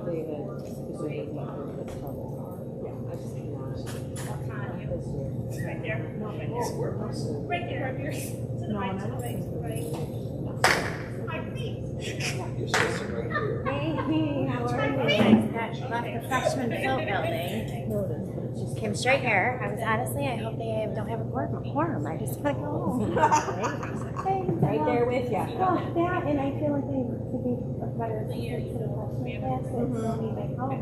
David, because David got her in trouble. Yeah, I just cannot. This year. Right there. No, right there. Right there. Right there. To the No, right, and to I the don't right, to the right. Hi, please. You're supposed to right here. Hey, how are you? Left the freshman float building. Came straight here. I was honestly, I hope they don't have a quorum. I just want to go home. Right there with you. Well, that, and I feel like they could be a better assistant to the freshman class, but still need my help.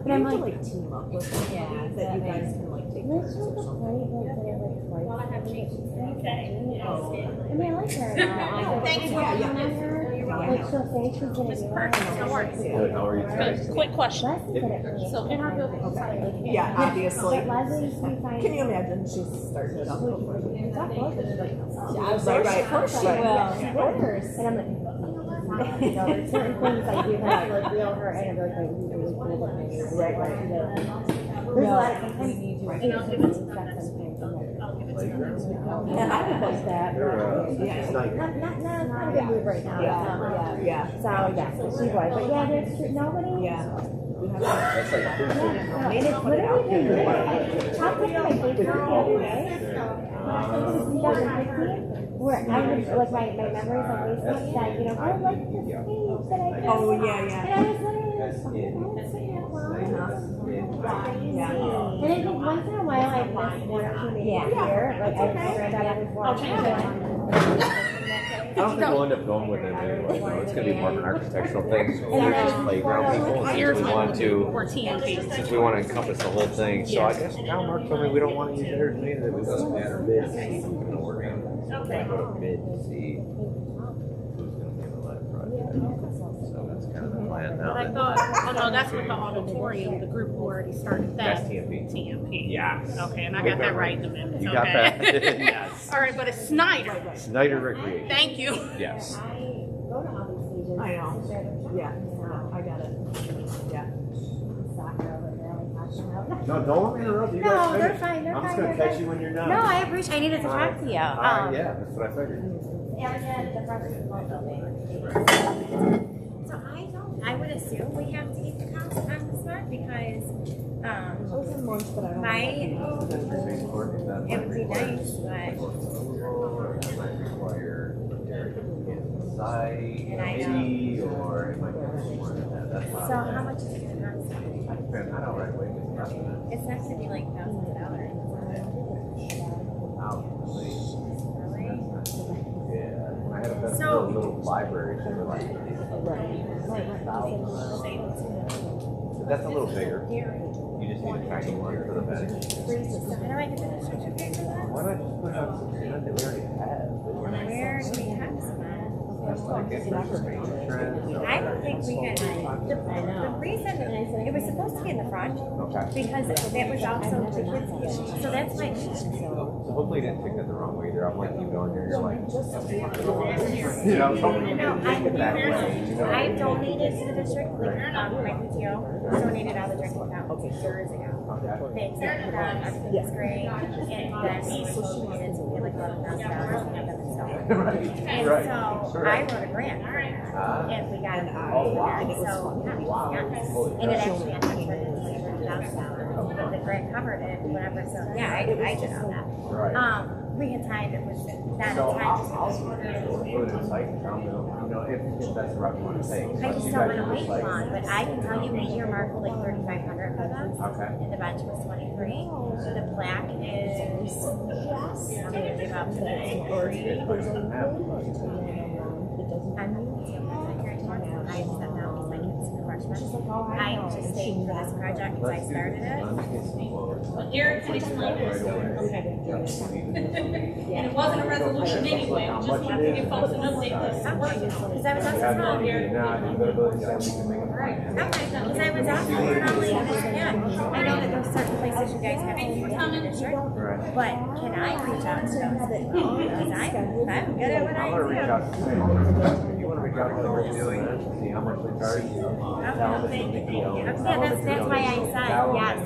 But I'm like, team up with them, that you guys can like take let's turns look or at something. right there like twice. Well, I have changed. Okay. I mean, I like her. Thank you. Like, she'll say she's gonna do it. How are you? Good, how are you today? Quick question. Leslie's gonna do it. So in our building, Yeah, obviously. But Leslie's we find. Can you imagine she's starting it up? It's not close, it's like, Right, of course she right. will. She orders. And I'm like, you know, there's certain things I do that I like reel her in and be like, wait, you really cool about me. Right. There's a lot of sometimes you need to And I'll give it to them. sometimes. I'll give it to them. And I would like that. It's Not a good move right now. Yeah. So, yeah, so she was. But yeah, there's nobody. Yeah. That's like And it's literally been good. I talked to my boyfriend the other day. Since 2015, where I would, like, my memories on Facebook that, you know, I like this page that I did. Oh, yeah. And I was literally like, oh, that's so Yeah. And I think once in a while I miss one or two maybe a year. Like, I figured that every 4 months. I don't think we'll end up going with it anyway. No, it's going to be more of an architectural thing. We're just playground people. And since we want to encompass the whole thing. So I guess now Mark told me we don't want to use theirs either. It doesn't matter. Mid C. We're going to work on it. Okay. Go to mid C. Who's going to be the last project? So that's kind of the plan now. But I thought, oh no, that's with the auditorium, the group who already started that. That's TMP. TMP. Yes. Okay, and I got that right in the minutes. You got that. Yes. All right, but it's Snyder. Snyder Recreation. Thank you. Yes. I go to all these stages. I know. Yeah. I got it. Yeah. Soccer over there, like, watching out. No, don't let me interrupt you. No, guys they're finish. fine, they're I'm just fine, going to they're catch fine. you when you're done. No, I appreciate. I needed to talk to you. Yeah, that's what I figured. Area, the freshman float building. So I would assume we have to eat the cost on this one because, Those are months, but I don't my, know. it would be nice, but, That might require site And I know. committee, or it might be more than that. That's so how much is it gonna cost? I don't right away. It's not gonna be like thousands of dollars. Really? Yeah. I had a better So- little library. They were like, that's a little bigger. You just need a tiny one for the bench. So how do I get the district pay for that? Why not just put out something that we already have? Where do we have some at? That's like a trend. I don't think we can, the reason, it was supposed to be in the front, Okay. because that was also the kids' so that's my, So hopefully you didn't take that the wrong way either. I'm like, you going there, you're like, you know, hopefully you no, didn't take it that way. You know? I donated to the district, like, my PTO, donated all the direct accounts years ago. They accepted them, everything was great, and then we were told we needed to pay like $11,000 to have them installed. And Right. so Sure. I wrote a grant for it, and we got it. Oh, wow. And so, yeah, and it actually ended up turning into $20,000. But the grant covered it, whatever, so yeah, I did all that. Right. We had time, it was not So time. I'll put it in sight and tell them, you know, if that's the route you want to take. I just don't want to wait long, but I can tell you we earmarked like 3,500 for them. Okay. And the bench was 23. The plaque is, I'm going to give up to the I stepped down because my kids are freshmen. I just stayed for this project because I started it. Well, Eric can explain this. And it wasn't a resolution anyway, we just wanted to give folks an update. Because I was also telling you, okay, because I was asking for an only, I know that there's certain places you guys have to do the district, but can I reach out to those people? Because I'm good at what I I'm going to reach do. out to them. You want to reach out to them, what you're doing, see how much they charge you. Tell them it's a big deal. Yeah, that's why I said, yes,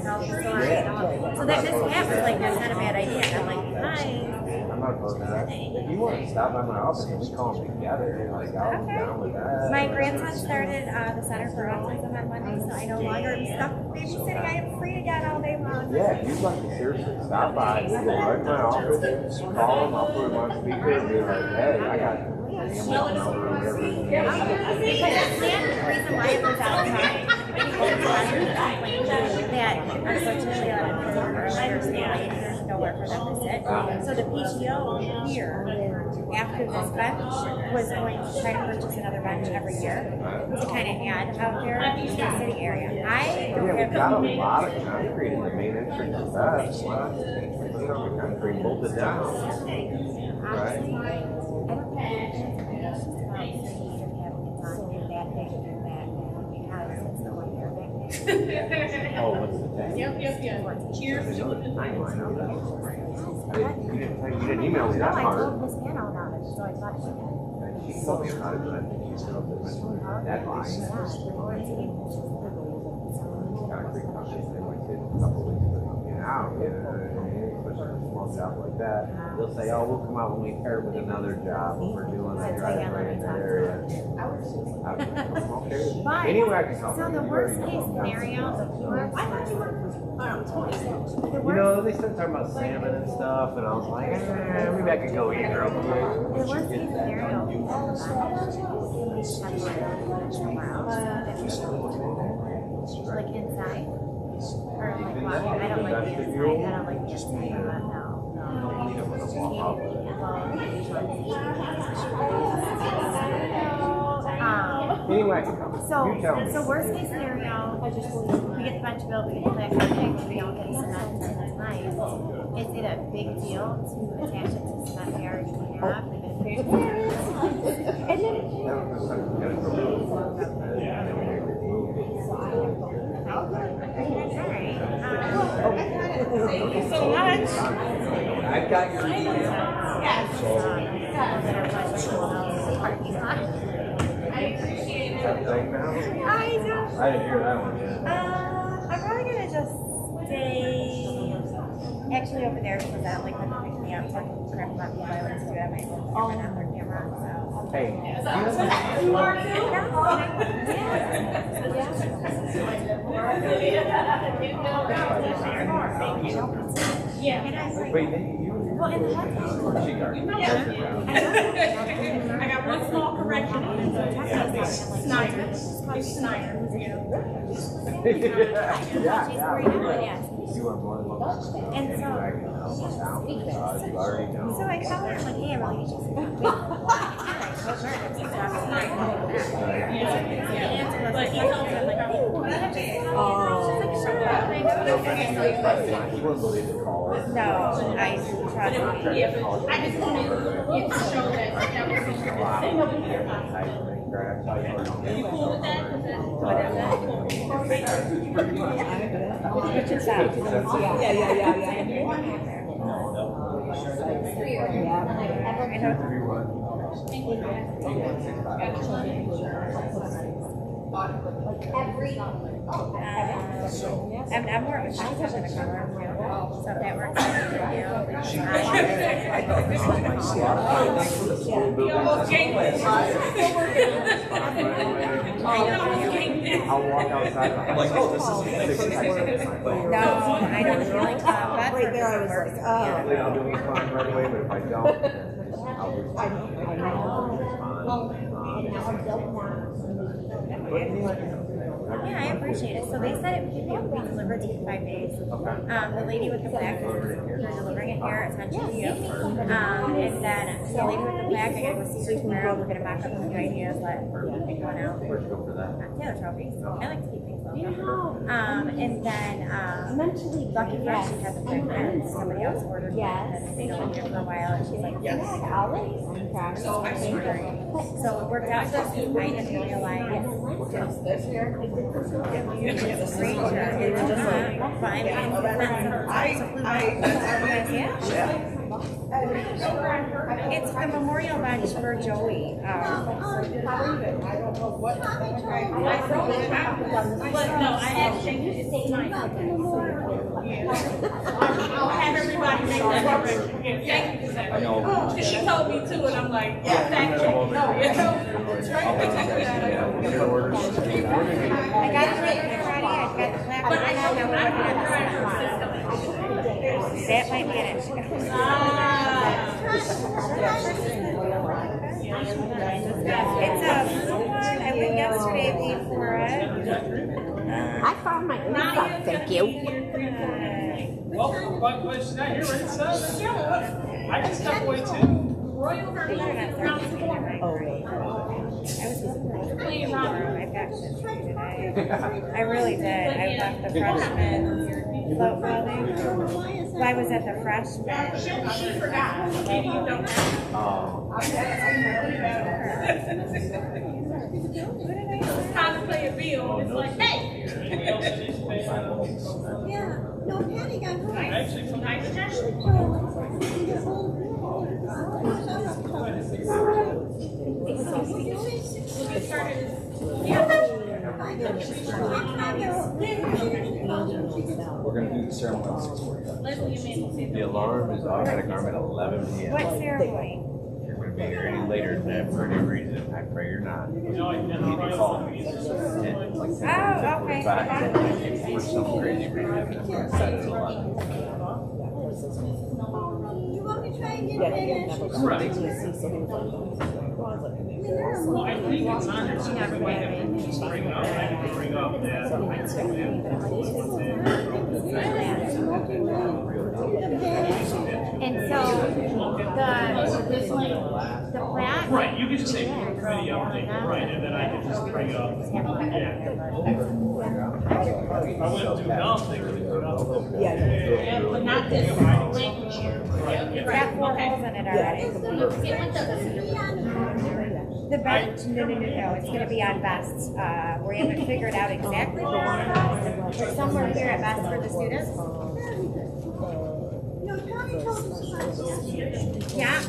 so that this happens, like, that's not a bad idea. I'm like, hi. I'm not opposed to that. If you want to stop by my office and we call them together, like I'll be down with that. My grandson started the Center for Autism on Monday, so I no longer am stuck babysitting. I am free again all day long. Yeah, if you'd like to seriously stop by, you go right to my office, call them, I'll put them on speaker and be like, hey, I got you. Because the reason why it was out of time, that unfortunately a lot of people are earlier stay late, there's nowhere for them to sit. So the PTO here, after this bench, was going to try to purchase another bench every year to kind of add out there to the city area. I don't Yeah, have we've got a lot of concrete in the main entrance of that. Why not just put it on the concrete, bolt it down? Right? Oh, what's the thing? Yep. Cheers. I know the timeline on that. You didn't email me No, that I part. told Miss Anna about it, so I thought she had. She told me about it, but I think she's still that line. Concrete companies, they might take a couple weeks to get out, you know, especially a small job like that. They'll say, oh, we'll come out when we pair with another job when we're doing the driveway in that area. But, Anyway, I can help. so the worst case scenario, You know, they started talking about salmon and stuff, and I was like, maybe I could go eat real quick. the worst case scenario, like inside, or like walking. I don't like the inside. I don't like the inside, but no. Anyway, I can come. You tell me. So worst case scenario, we get the bench built, we get the plaque everything, we don't get cement tonight. Is it a big deal to attach it to cement there and clean it up? Thank you so much. I've got your email. Thing now? I don't. I didn't hear that one yet. I'm probably gonna just stay actually over there because I don't like when they pick me up talking crap about me. I like to do that myself. I'm not their camera, so. Hey, Yeah. wait, Well, in the head, she got I got one small correction. Snyder. It's Snyder. Yeah. You are more than welcome. And so, You already know. so I call her, I'm like, hey, I really just. You wouldn't believe the call. No, I trust me. I just wanted to show that that was I'm more of a shop than a color, so if that works for you. I'll walk outside. I'm like, oh, this is No, I don't really. That's Right there, I was like, Hopefully I'll do respond right away, but if I don't, I'll respond. Yeah, I appreciate it. So they said it would be delivered in 5 days. The lady with the plaque, they're delivering it here, attention to you. And then the lady with the plaque, I gotta go see her tomorrow. We're gonna mock up a few ideas, let pick one out. Where'd you go for that? Taylor trophies. I like to keep things local. And then Lucky Fresh, she has a plaque and somebody else ordered one and they don't need it for a while. And she's like, yes. So it worked out just I didn't realize it was great. It was just fine. It's the memorial bench for Joey. no, I actually it's I'll have everybody make that correction. Yeah, thank you for that. Because she told me to, and I'm like, yeah, fact check. No, yeah. I got the regular Friday, I've got the flat But I one, know now we're I'm working on not the trying to second one. That might be an issue. It's a blue one, I went yesterday, paid for it. I found my info, thank you. Well, my question now, you're right, son. I just stepped away too. Royal Vermont around the corner. Oh, I was clean room. I packed it today. I really did. I left the freshman float building. Well, I was at the freshman. She forgot. Maybe you don't know. It's time to pay a bill. It's like, hey. Yeah, no, Patty got home. Actually, nice gesture. We're gonna do the ceremony at 6:45. The alarm is automatic alarm at 11 p.m. What ceremony? You're going to be here any later than that for any reason. I pray you're not. You need to call me. It's like 10:45 for some crazy reason. That's going to set it at 11. You want me to try and get Yeah, finished? never got to see, so he was like, Well, I think it's understood way that we just bring up, bring up that. And so the plat. Right, you can just say committee update, right, and then I can just bring up. Yeah. I wouldn't do nothing. Yeah, but not this language here. It's got 4 holes in it already. The best, no, it's gonna be on Best. We haven't figured out exactly where it's Best, but somewhere here at Best for the students. No, Tommy told us about this. Yeah,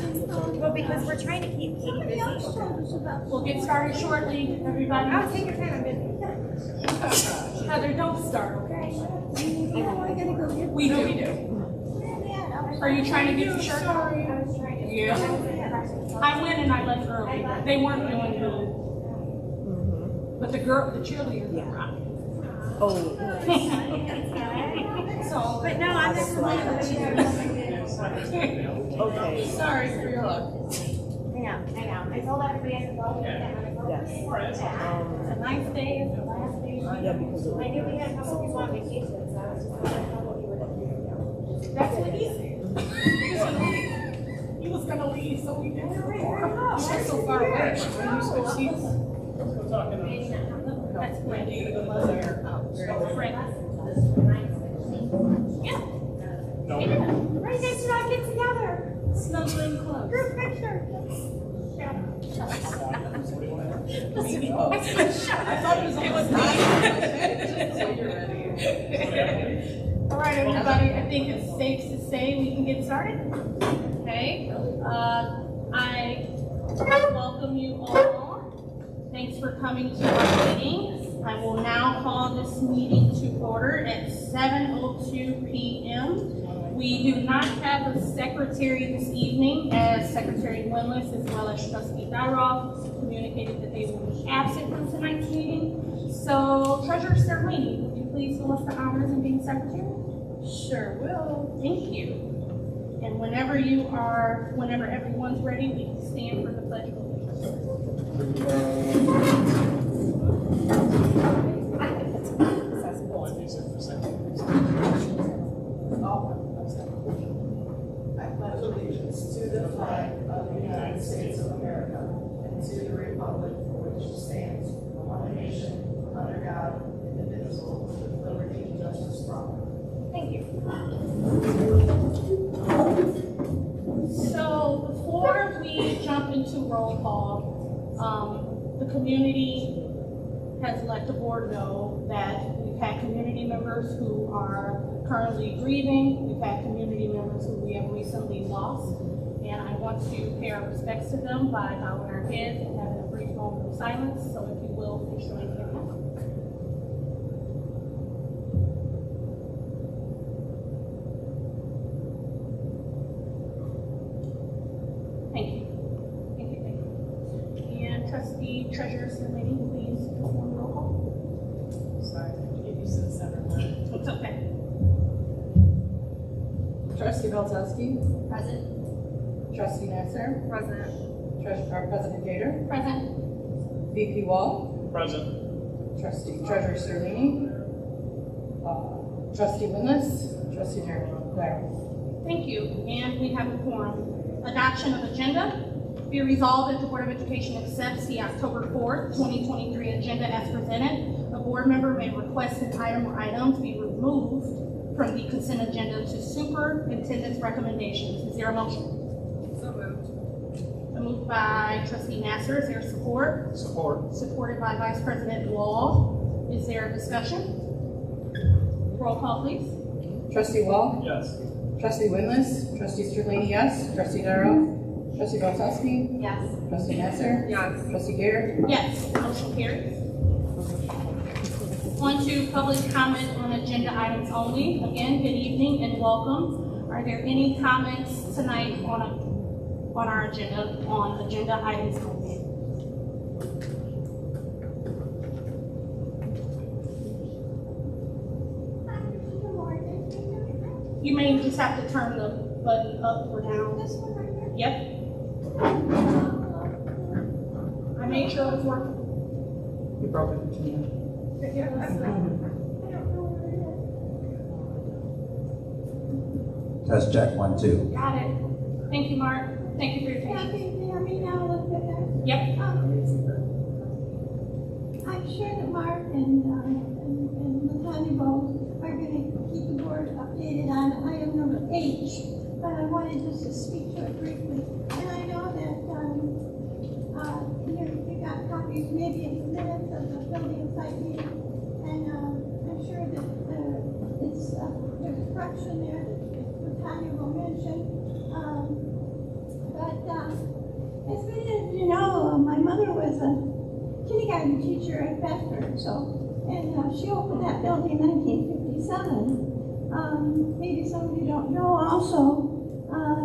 well, because we're trying to keep Katie Somebody else busy. told us about We'll get started shortly, everybody. Oh, take your time, I'm busy. Heather, don't start, okay? this. You know, I gotta go get. We do. Yeah, Are you trying to get the shirt? Yeah. I went and I left early. They weren't doing good. But the cheerleaders were rocking. oh, So, But no, I'm just okay, sorry for your luck. I know. I told everybody I could go get them. yes. It's a nice day, it's the last day. Yeah, because it I knew we had a couple people on vacation, so I was just like, I would be That's what he said. He was gonna leave, so we did. She's so far away. She's that's Brandy, the mother. Frank. Yeah. Right next to our get together. Snuggling close. Group picture. I thought it was All right, everybody, I think it's safe to say we can get started. Okay, I welcome you all. Thanks for coming to our meeting. I will now call this meeting to order at 7:02 p.m. We do not have a secretary this evening, as Secretary Winless as well as Trustee Dyroff communicated that they will be absent from tonight's meeting. So, Treasurer Sterlini, would you please do us the honors in being secretary? Sure will. Thank you. And whenever everyone's ready, we can stand for the pledge of I pledge allegiance to the flag of the United States of America and to the republic for which it stands, one nation, under God, indivisible, with liberty and justice for all. Thank you. So before we jump into roll call, the community has let the board know that we've had community members who are currently grieving. We've had community members who we have recently lost. And I want to pay our respects to them by bowing our heads and having a brief moment of silence. So if you will, please join me in that. the treasurer's committee, please perform roll call. Sorry, I have to give you some seven. It's okay. Trustee Belzowski, Present. trustee Nasser, Present. President Gator, Present. VP Wall, Present. Treasurer Sterlini, trustee Winless, trustee Darrell. Thank you, and we have a quorum. Adoption of agenda. Be resolved that the Board of Education accepts the October 4th, 2023 agenda as presented. A board member may request an item or items be removed from the consent agenda to superintendent's recommendations. Is there a motion? So moved. A move by trustee Nasser. Is there support? Support. Supported by Vice President Wall. Is there a discussion? Roll call, please. Trustee Wall, Yes. trustee Winless, trustee Sterlini, yes, trustee Darrow, trustee Belzowski, Yes. trustee Nasser, Yes. trustee Gator, Yes, motion carries. On to public comment on agenda items only. Again, good evening and welcome. Are there any comments tonight on our agenda, on agenda items only? You may just have to turn the button up or down. This one right here. Yep, I made sure it was working. You broke it. Test check, 1, 2. Got it. Thank you, Mark. Thank you for your Yeah, patience. can you hear me now a little bit better? Yep. I'm sure that Mark and Latanya both are gonna keep the board updated on item number H, but I wanted just to speak to it briefly. And I know that, you got copies maybe of the minutes of the building site meeting, and, I'm sure that, there's a correction there that Latanya will mention. As many of you know, my mother was a kindergarten teacher at Bedford, and she opened that building in 1957. Maybe some of you don't know also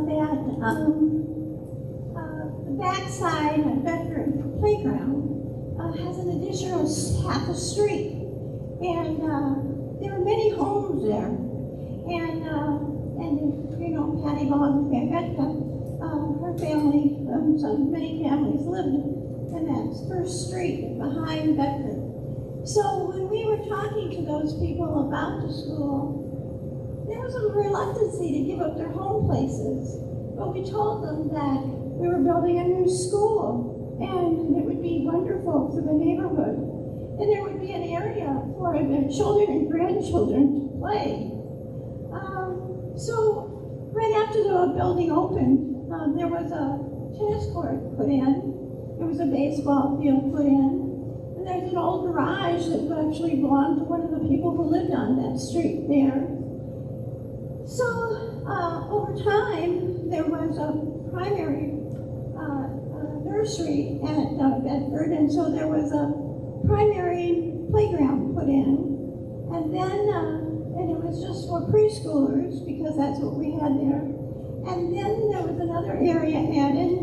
that the backside of Bedford Playground has an additional half a street, and there are many homes there. And if you know Patty Boggs, her family, many families lived in that first street behind Bedford. So when we were talking to those people about the school, there was a reluctancy to give up their home places. But we told them that we were building a new school and it would be wonderful for the neighborhood. And there would be an area for their children and grandchildren to play. So right after the building opened, there was a tennis court put in. There was a baseball field put in. And there's an old garage that actually belonged to one of the people who lived on that street there. So over time, there was a primary nursery at Bedford, and so there was a primary playground put in. And then, and it was just for preschoolers, because that's what we had there. And then there was another area added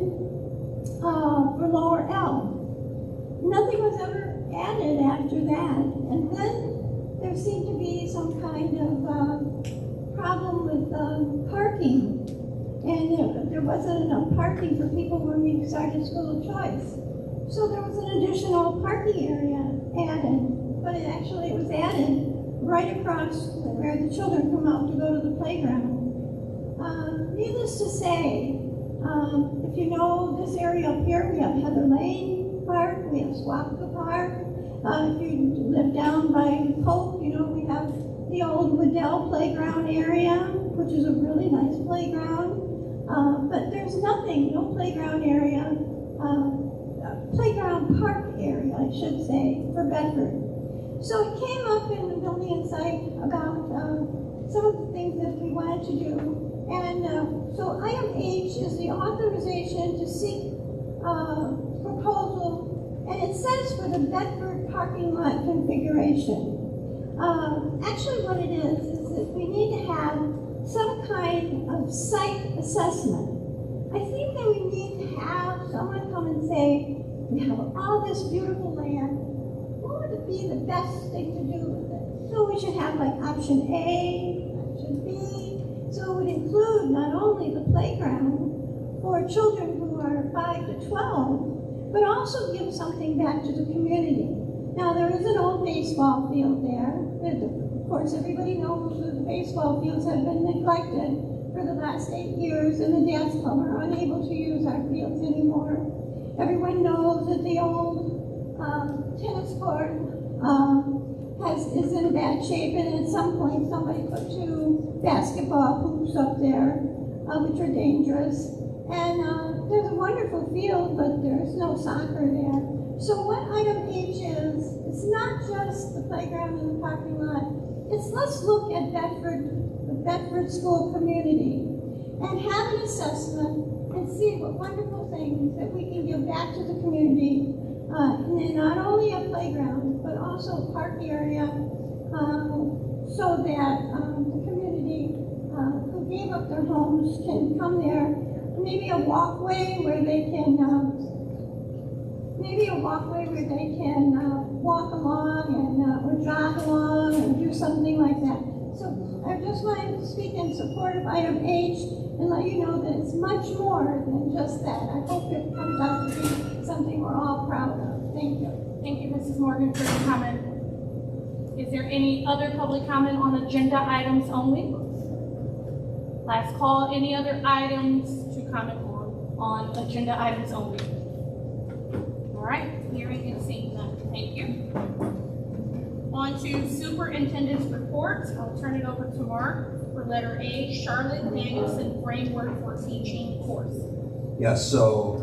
for lower L. Nothing was ever added after that. And then there seemed to be some kind of problem with parking. And there wasn't enough parking for people when we started school of choice. So there was an additional parking area added, but it was added right across where the children come out to go to the playground. Needless to say, if you know this area up here, we have Heather Lane Park, we have Swapka Park. If you live down by Polk, you know, we have the old Waddell playground area, which is a really nice playground. But there's nothing, no playground area, playground park area, I should say, for Bedford. So it came up in the building and site about some of the things that we wanted to do. And so item H is the authorization to seek proposal, and it says for the Bedford parking lot configuration. Actually what it is that we need to have some kind of site assessment. I think that we need to have someone come and say, We have all this beautiful land. What would be the best thing to do with it? So we should have like option A, option B. So it would include not only the playground for children who are 5 to 12, but also give something back to the community. Now there is an old baseball field there. Of course, everybody knows that the baseball fields have been neglected for the last 8 years, and the dance club are unable to use our fields anymore. Everyone knows that the old tennis court is in bad shape, and at some point somebody put 2 basketball hoops up there, which are dangerous. And there's a wonderful field, but there's no soccer there. So what item H is, it's not just the playground and the parking lot. It's let's look at the Bedford school community and have an assessment and see what wonderful things that we can give back to the community. And then not only a playground, but also a park area, so that the community who gave up their homes can come there. Maybe a walkway where they can, walk along and or jog along or do something like that. So I just wanted to speak in support of item H and let you know that it's much more than just that. I hope it comes out to be something we're all proud of. Thank you. Thank you, Mrs. Morgan, for your comment. Is there any other public comment on agenda items only? Last call, any other items to comment on agenda items only? All right, hearing and seeing none. Thank you. On to superintendent's report. I'll turn it over to Mark for letter A, Charlotte Danielson Framework for Teaching course. Yes, so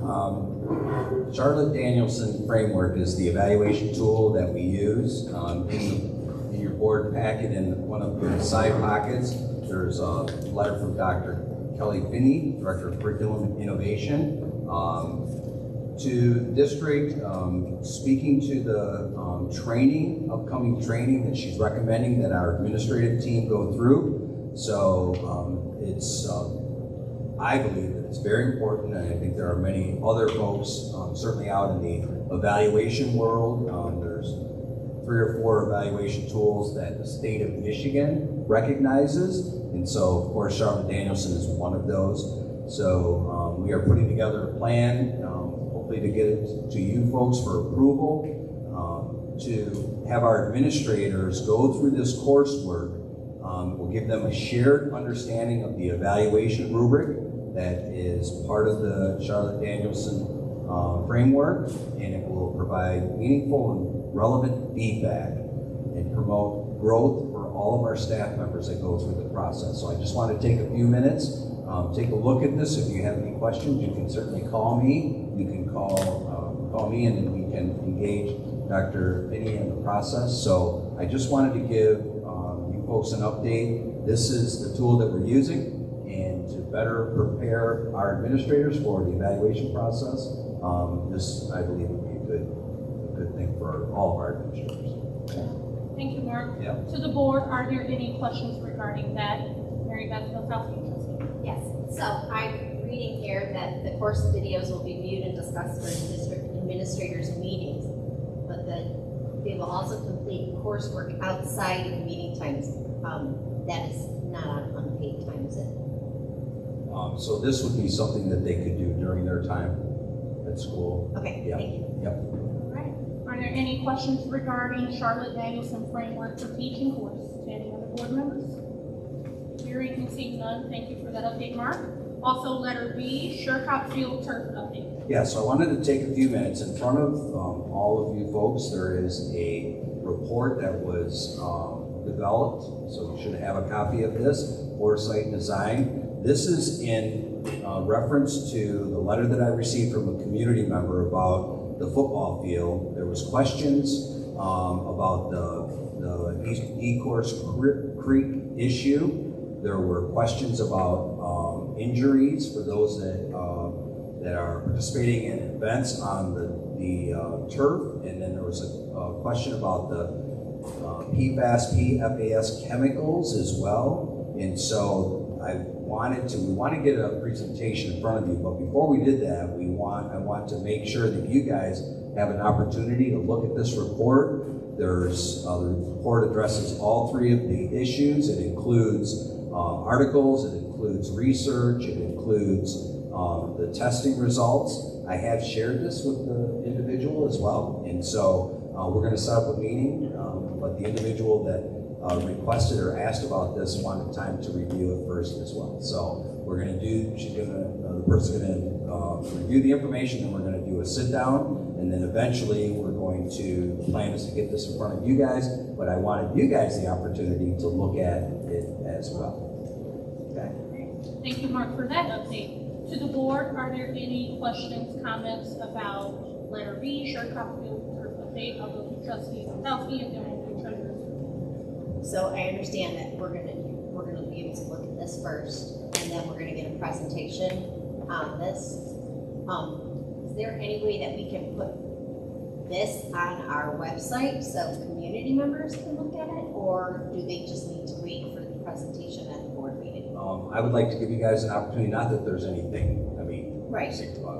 Charlotte Danielson Framework is the evaluation tool that we use. In your board packet, in one of your side pockets, there's a letter from Dr. Kelly Finney, Director of Curriculum and Innovation, to the district, speaking to the upcoming training that she's recommending that our administrative team go through. So I believe that it's very important, and I think there are many other folks, certainly out in the evaluation world. There's 3 or 4 evaluation tools that the state of Michigan recognizes, and so of course Charlotte Danielson is one of those. So we are putting together a plan, hopefully to get it to you folks for approval, to have our administrators go through this coursework. We'll give them a shared understanding of the evaluation rubric that is part of the Charlotte Danielson framework, and it will provide meaningful and relevant feedback and promote growth for all of our staff members that go through the process. So I just want to take a few minutes, take a look at this. If you have any questions, you can certainly call me. You can call me, and then we can engage Dr. Finney in the process. So I just wanted to give you folks an update. This is the tool that we're using, and to better prepare our administrators for the evaluation process, this, I believe, would be a good thing for all of our administrators. Thank you, Mark. Yeah. To the board, are there any questions regarding that? Mary Beth Bilkowski. Yes, so I'm reading here that the course videos will be viewed and discussed during district administrators' meetings, but that they will also complete coursework outside of meeting times. That is not on unpaid time, is it? So this would be something that they could do during their time at school. Okay, Yeah. thank you. Yep. All right. Are there any questions regarding Charlotte Danielson Framework for Teaching course to any other board members? Hearing and seeing none, thank you for that update, Mark. Also, letter B, Shercott Field turf update. Yeah, so I wanted to take a few minutes. In front of all of you folks, there is a report that was developed, so you should have a copy of this, Foresight Design. This is in reference to the letter that I received from a community member about the football field. There was questions about the Ecorse Creek issue. There were questions about injuries for those that are participating in events on the turf, and then there was a question about the PFAS chemicals as well. And so we want to get a presentation in front of you, but before we did that, I want to make sure that you guys have an opportunity to look at this report. The report addresses all three of the issues. It includes articles, it includes research, it includes the testing results. I have shared this with the individual as well, and so we're going to set up a meeting, but the individual that requested or asked about this wanted time to review it first as well. So we're going to do, the person's going to review the information, and we're going to do a sit down, and then eventually we're going to, the plan is to get this in front of you guys, but I wanted you guys the opportunity to look at it as well. Okay? Thank you, Mark, for that update. To the board, are there any questions, comments about letter B, Sherry Copperfield, or update? I'll go to trustee Witowski and then we'll do treasurer's. So I understand that we're gonna be able to look at this first, and then we're gonna get a presentation on this. Is there any way that we can put this on our website so community members can look at it, or do they just need to wait for the presentation at the board meeting? I would like to give you guys an opportunity, not that there's anything, Right.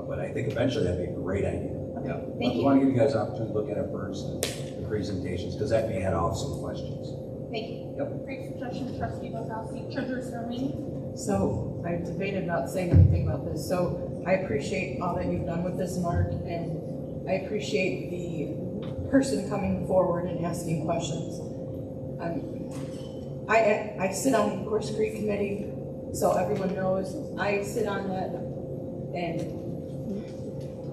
but I think eventually that'd be a great idea. Okay, Yeah. thank But we you. want to give you guys an opportunity to look at it first, and the presentations, because that may head off some questions. Thank you. Great suggestion, trustee Witowski. Treasurer's Sermon. So I've debated about saying anything about this. So I appreciate all that you've done with this, Mark, and I appreciate the person coming forward and asking questions. I sit on the Gorse Creek Committee, so everyone knows I sit on that. And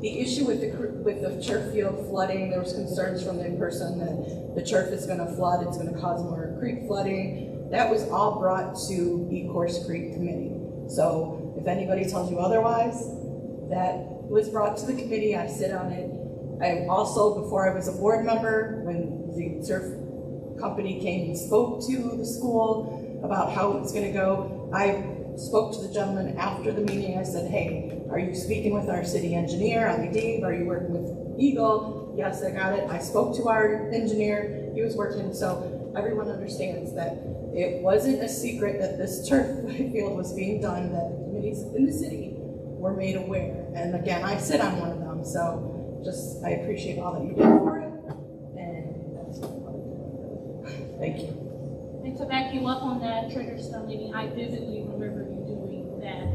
the issue with the turf field flooding, there was concerns from the person that the turf is going to flood, it's going to cause more creek flooding. That was all brought to the Gorse Creek Committee. So if anybody tells you otherwise, that was brought to the committee. I sit on it. I also, before I was a board member, when the turf company came and spoke to the school about how it's going to go, I spoke to the gentleman after the meeting. I said, hey, are you speaking with our city engineer, Ali Dave? Are you working with Eagle? Yes, I got it. I spoke to our engineer. He was working. So everyone understands that it wasn't a secret that this turf field was being done, that the committees in the city were made aware. And again, I sit on one of them. So I appreciate all that you did for it. And that's thank you. And to back you up on that, Treasurer Sterling, I vividly remember you doing that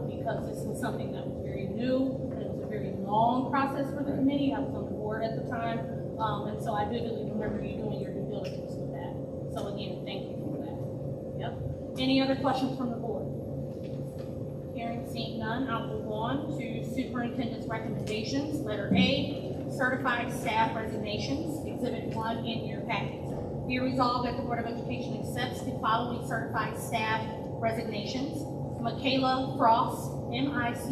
because this was something that was very new, and it was a very long process for the committee. I was on the board at the time, and so I vividly remember you doing your due diligence with that. So again, thank you for that. Yep. Any other questions from the board? Hearing, seeing none, I'll move on to superintendent's recommendations. Letter A, certified staff resignations, exhibit 1 in your packet. Be resolved that the Board of Education accepts the following certified staff resignations. Michaela Frost, Michaela Frost.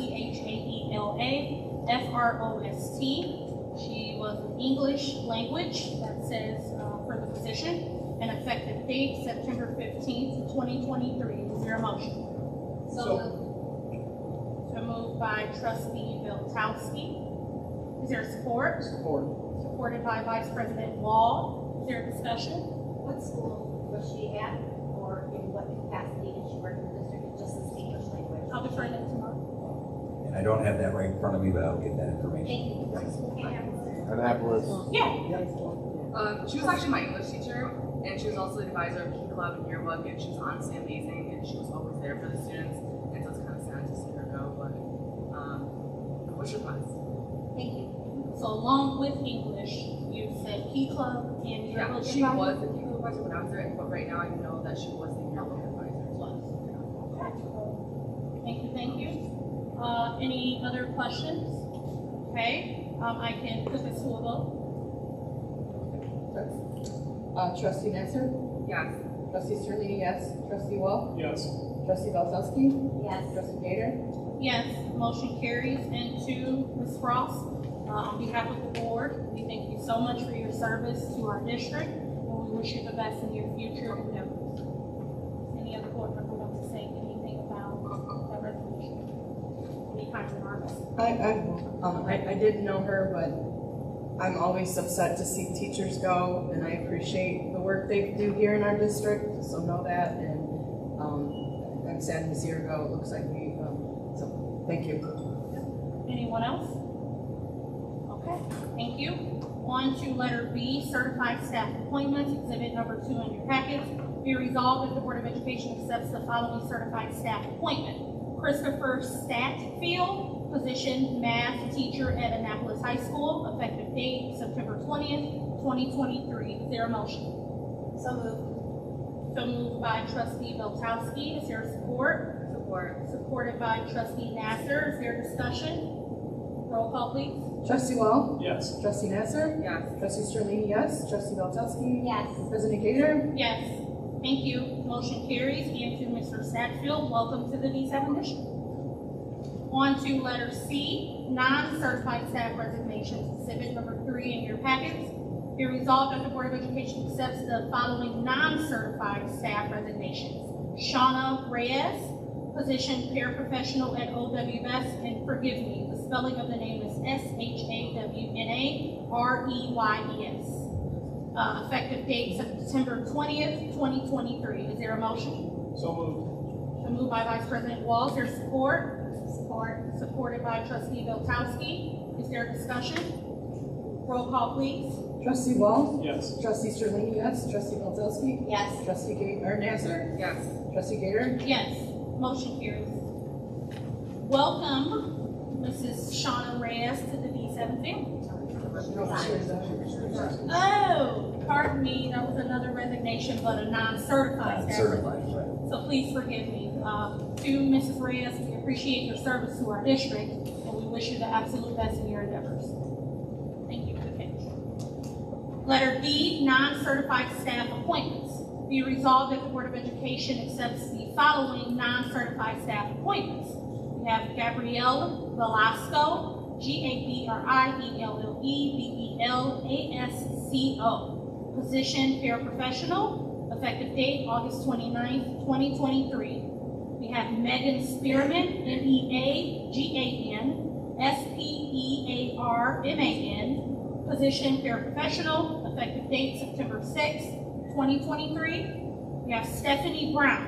She was an English language, that says for the position, and effective date September 15th, 2023. Is there a motion? So moved by trustee Witowski. Is there support? Support. Supported by Vice President Wall. Is there a discussion? What school was she at, or in what capacity did she work in the district? Just as English language? I'll defer that to Mark. And I don't have that right in front of me, but I'll get that information. Annapolis. Yeah. She was actually my English teacher, and she was also the advisor of Key Club and Yearbook, and she was honestly amazing, and she was always there for the students, and so it's kind of sad to see her go, but I wish her best. Thank you. So along with English, you said Key Club and Yeah, Yearbook she advisor? was the Key Club advisor when I was there, but right now I know that she was the Yearbook advisor. Thank you, thank you. Any other questions? Okay, I can put this to a vote. Trustee Nasser? Yes. Trustee Sterling, yes. Trustee Wall? Yes. Trustee Witowski? Yes. Trustee Gator? Yes, motion carries. And to Ms. Frost, on behalf of the board, we thank you so much for your service to our district, and we wish you the best in your future endeavors. Any other board member want to say anything about that resolution? Any kind of remarks? I didn't know her, but I'm always upset to see teachers go, and I appreciate the work they do here in our district, so know that. And I'm sad to see her go. It looks like so thank you. Anyone else? Okay, thank you. On to letter B, certified staff appointments, exhibit number 2 in your packets. Be resolved that the Board of Education accepts the following certified staff appointment. Christopher Statfield, position math teacher at Annapolis High School, effective date September 20th, 2023. Is there a motion? So moved. So moved by trustee Beltowski. Is there support? Support. Supported by trustee Nasser. Is there discussion? Roll call, please. Trustee Wall? Yes. Trustee Nasser? Yes. Trustee Sterling, yes. Trustee Beltowski? Yes. President Gator? Yes. Thank you. Motion carries. And to Mr. Statfield, welcome to the D7 district. On to letter C, non-certified staff resignations, exhibit number 3 in your packets. Be resolved that the Board of Education accepts the following non-certified staff resignations. Shauna Reyes, position paraprofessional at OWS, and forgive me, the spelling of the name is SHAWNAREYES. Effective date September 20th, 2023. Is there a motion? So moved. So moved by Vice President Wall. Is there support? Support. Supported by trustee Beltowski. Is there discussion? Roll call, please. Trustee Wall? Yes. Trustee Sterling, yes. Trustee Beltowski? Yes. Trustee Gator, Nasser? Yes. Trustee Gator? Yes. Motion carries. Welcome, Mrs. Shauna Reyes, to the D7 family. Oh, pardon me, that was another resignation, but a non-certified staff. Certified, right. So please forgive me. To Mrs. Reyes, we appreciate your service to our district, and we wish you the absolute best in your endeavors. Thank you for the catch. Letter D, non-certified staff appointments. Be resolved that the Board of Education accepts the following non-certified staff appointments. We have Gabrielle Velasco, GABRIELLEBELASCO, position paraprofessional, effective date August 29th, 2023. We have Megan Spearman, MEAGAN, position paraprofessional, effective date September 6th, 2023. We have Stephanie Brown,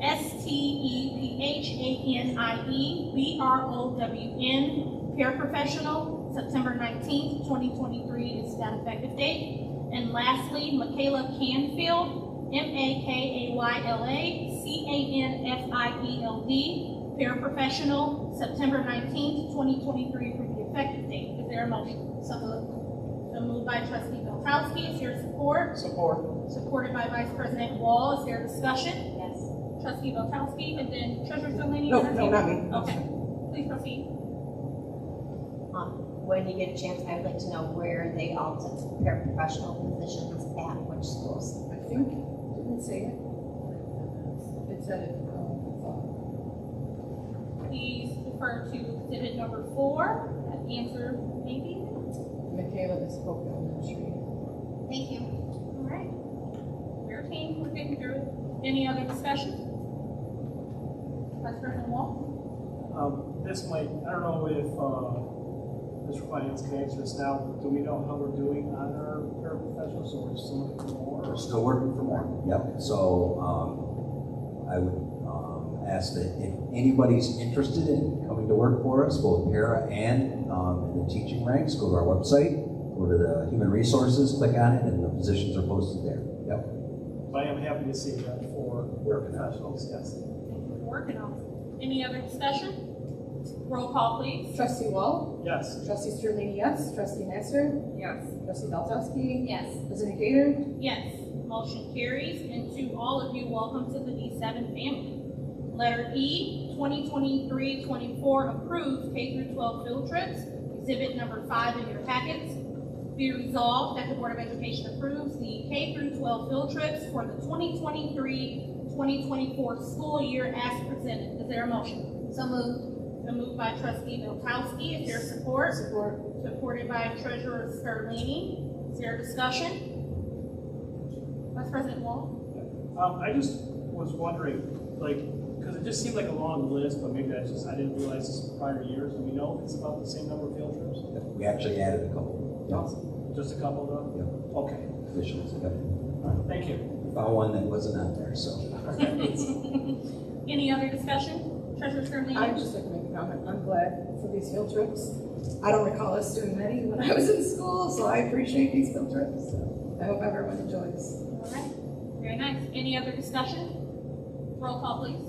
STEPHANIEBROWN, paraprofessional, September 19th, 2023 is that effective date. And lastly, Michaela Canfield, MAKAYLACANFIELD, paraprofessional, September 19th, 2023 for the effective date. Is there a motion? So moved. So moved by trustee Beltowski. Is there support? Support. Supported by Vice President Wall. Is there discussion? Yes. Trustee Beltowski, and then Treasurer Sterling. No, not me. Okay, please proceed. When you get a chance, I would like to know where they all took paraprofessional positions at which schools. I think, didn't it say it? It said it. Please refer to exhibit number 4. That answer maybe. Michaela is spoken elementary. Thank you. All right. Your team, we're getting through. Any other discussion? Vice President Wall? This might, I don't know if Mr. Finance can answer this now. Do we know how we're doing on our paraprofessionals, or we're still looking for more? We're still working for more. Yep. So I would ask that if anybody's interested in coming to work for us, both para and in the teaching ranks, go to our website, go to the human resources, click on it, and the positions are posted there. Yep. But I am happy to see that for paraprofessionals, yes. Working on it. Any other discussion? Roll call, please. Trustee Wall? Yes. Trustee Sterling, yes. Trustee Nasser? Yes. Trustee Beltowski? Yes. President Gator? Yes. Motion carries. And to all of you, welcome to the D7 family. Letter E, 2023-24 approved K-12 field trips, exhibit number 5 in your packets. Be resolved that the Board of Education approves the K-12 field trips for the 2023-2024 school year as presented. Is there a motion? So moved. So moved by trustee Beltowski. Is there support? Support. Supported by treasurer Sterlini. Is there discussion? Vice President Wall? I just was wondering, like, because it just seemed like a long list, but maybe that's just, I didn't realize this in prior years. Do we know if it's about the same number of field trips? We actually added a couple. Yep. Just a couple of them? Yep. Okay, Additions. Yep. thank you. We found one that wasn't on there, so. Any other discussion? Treasurer Sterling? I'd just like to make a comment. I'm glad for these field trips. I don't recall us doing many when I was in school, so I appreciate these field trips. So I hope everyone enjoys. All right, very nice. Any other discussion? Roll call, please.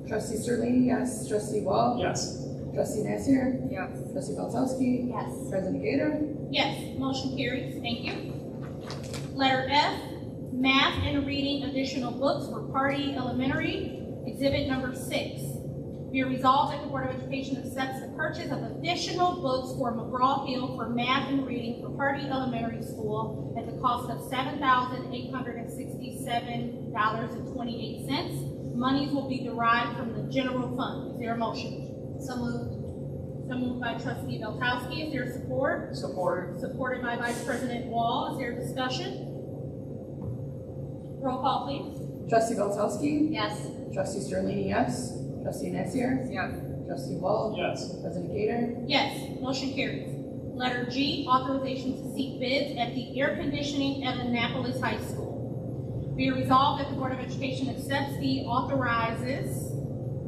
Trustee Sterling, yes. Trustee Wall? Yes. Trustee Nassier? Yes. Trustee Belzowski? Yes. President Gator? Yes, motion carries. Thank you. Letter F, math and reading additional books for Party Elementary, exhibit number 6. Be it resolved that the Board of Education accepts the purchase of additional books for McGraw Hill for math and reading for Party Elementary School at the cost of $7,867.28. Monies will be derived from the general fund. Is there a motion? So moved. So moved by Trustee Belkowski. Is there support? Support. Supported by Vice President Wall. Is there discussion? Roll call, please. Trustee Belzowski? Yes. Trustee Sterling, yes. Trustee Nassier? Yes. Trustee Wall? Yes. President Gator? Yes, motion carries. Letter G, authorization to seek bids at the air conditioning at Annapolis High School. Be it resolved that the Board of Education accepts the authorizes,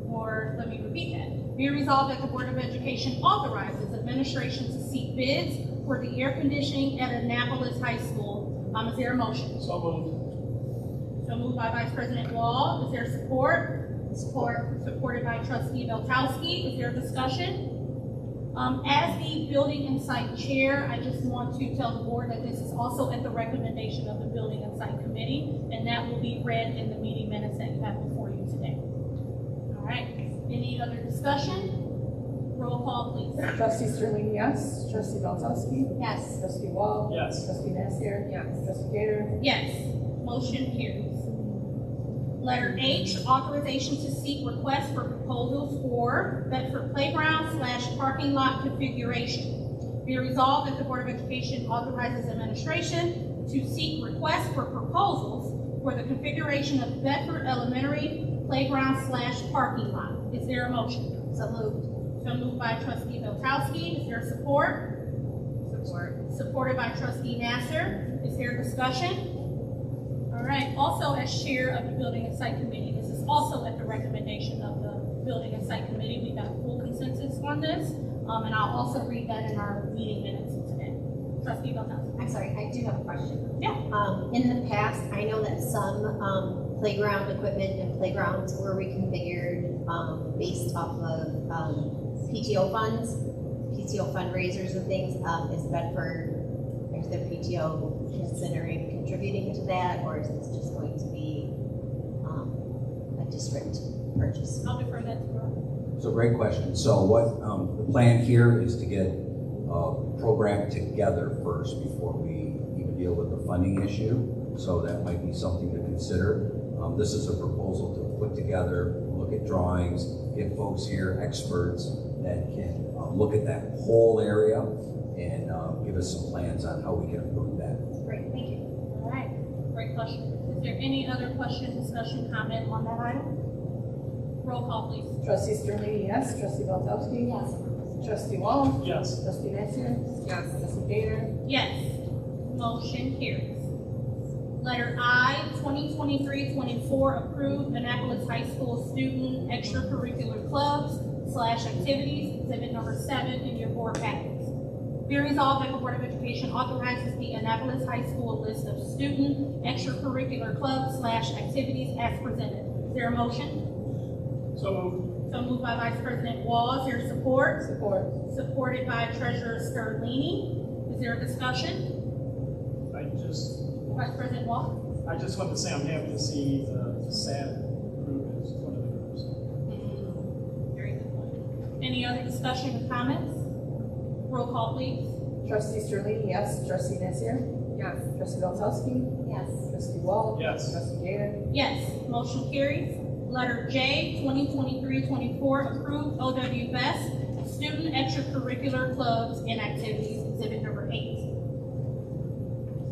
or let me repeat that. Be it resolved that the Board of Education authorizes administration to seek bids for the air conditioning at Annapolis High School. Is there a motion? So moved. So moved by Vice President Wall. Is there support? Support. Supported by Trustee Belkowski. Is there discussion? As the Building and Site Chair, I just want to tell the board that this is also at the recommendation of the Building and Site Committee, and that will be read in the meeting minutes that you have before you today. All right. Any other discussion? Roll call, please. Trustee Sterling, yes. Trustee Belzowski? Yes. Trustee Wall? Yes. Trustee Nassier? Yes. Trustee Gator? Yes. Motion carries. Letter H, authorization to seek requests for proposals for Bedford Playground / parking lot configuration. Be it resolved that the Board of Education authorizes administration to seek requests for proposals for the configuration of Bedford Elementary Playground / parking lot. Is there a motion? So moved. So moved by Trustee Belkowski. Is there support? Support. Supported by Trustee Nasser. Is there discussion? All right, also as chair of the Building and Site Committee, this is also at the recommendation of the Building and Site Committee. We got full consensus on this, and I'll also read that in our meeting minutes today. Trustee Belkowski. I'm sorry, I do have a question. Yeah. In the past, I know that some playground equipment and playgrounds were reconfigured based off of PTO funds, PTO fundraisers and things. Is the PTO considering contributing to that, or is this just going to be a district purchase? I'll defer that to Rob. So great question. So what, the plan here is to get a program together first before we even deal with the funding issue. So that might be something to consider. This is a proposal to put together, look at drawings, get folks here, experts that can look at that whole area and give us some plans on how we can improve that. Great, thank you. All right, great question. Is there any other question, discussion, comment on that item? Roll call, please. Trustee Sterling, yes. Trustee Belzowski? Yes. Trustee Wall? Yes. Trustee Nassier? Yes. Trustee Gator? Yes. Motion carries. Letter I, 2023-24, approve Annapolis High School student extracurricular clubs / activities, exhibit number 7 in your board packets. Be resolved that the Board of Education authorizes the Annapolis High School list of student extracurricular clubs / activities as presented. Is there a motion? So moved. So moved by Vice President Wall. Is there support? Support. Supported by Treasurer Sterlini. Is there a discussion? Vice President Wall? I just want to say I'm happy to see the SAD group as one of the groups. Very good point. Any other discussion or comments? Roll call, please. Trustee Sterling, yes. Trustee Nassier? Yes. Trustee Belzowski? Yes. Trustee Wall? Yes. Trustee Gator? Yes, motion carries. Letter J, 2023-24, approve OW Best student extracurricular clubs and activities, exhibit number 8.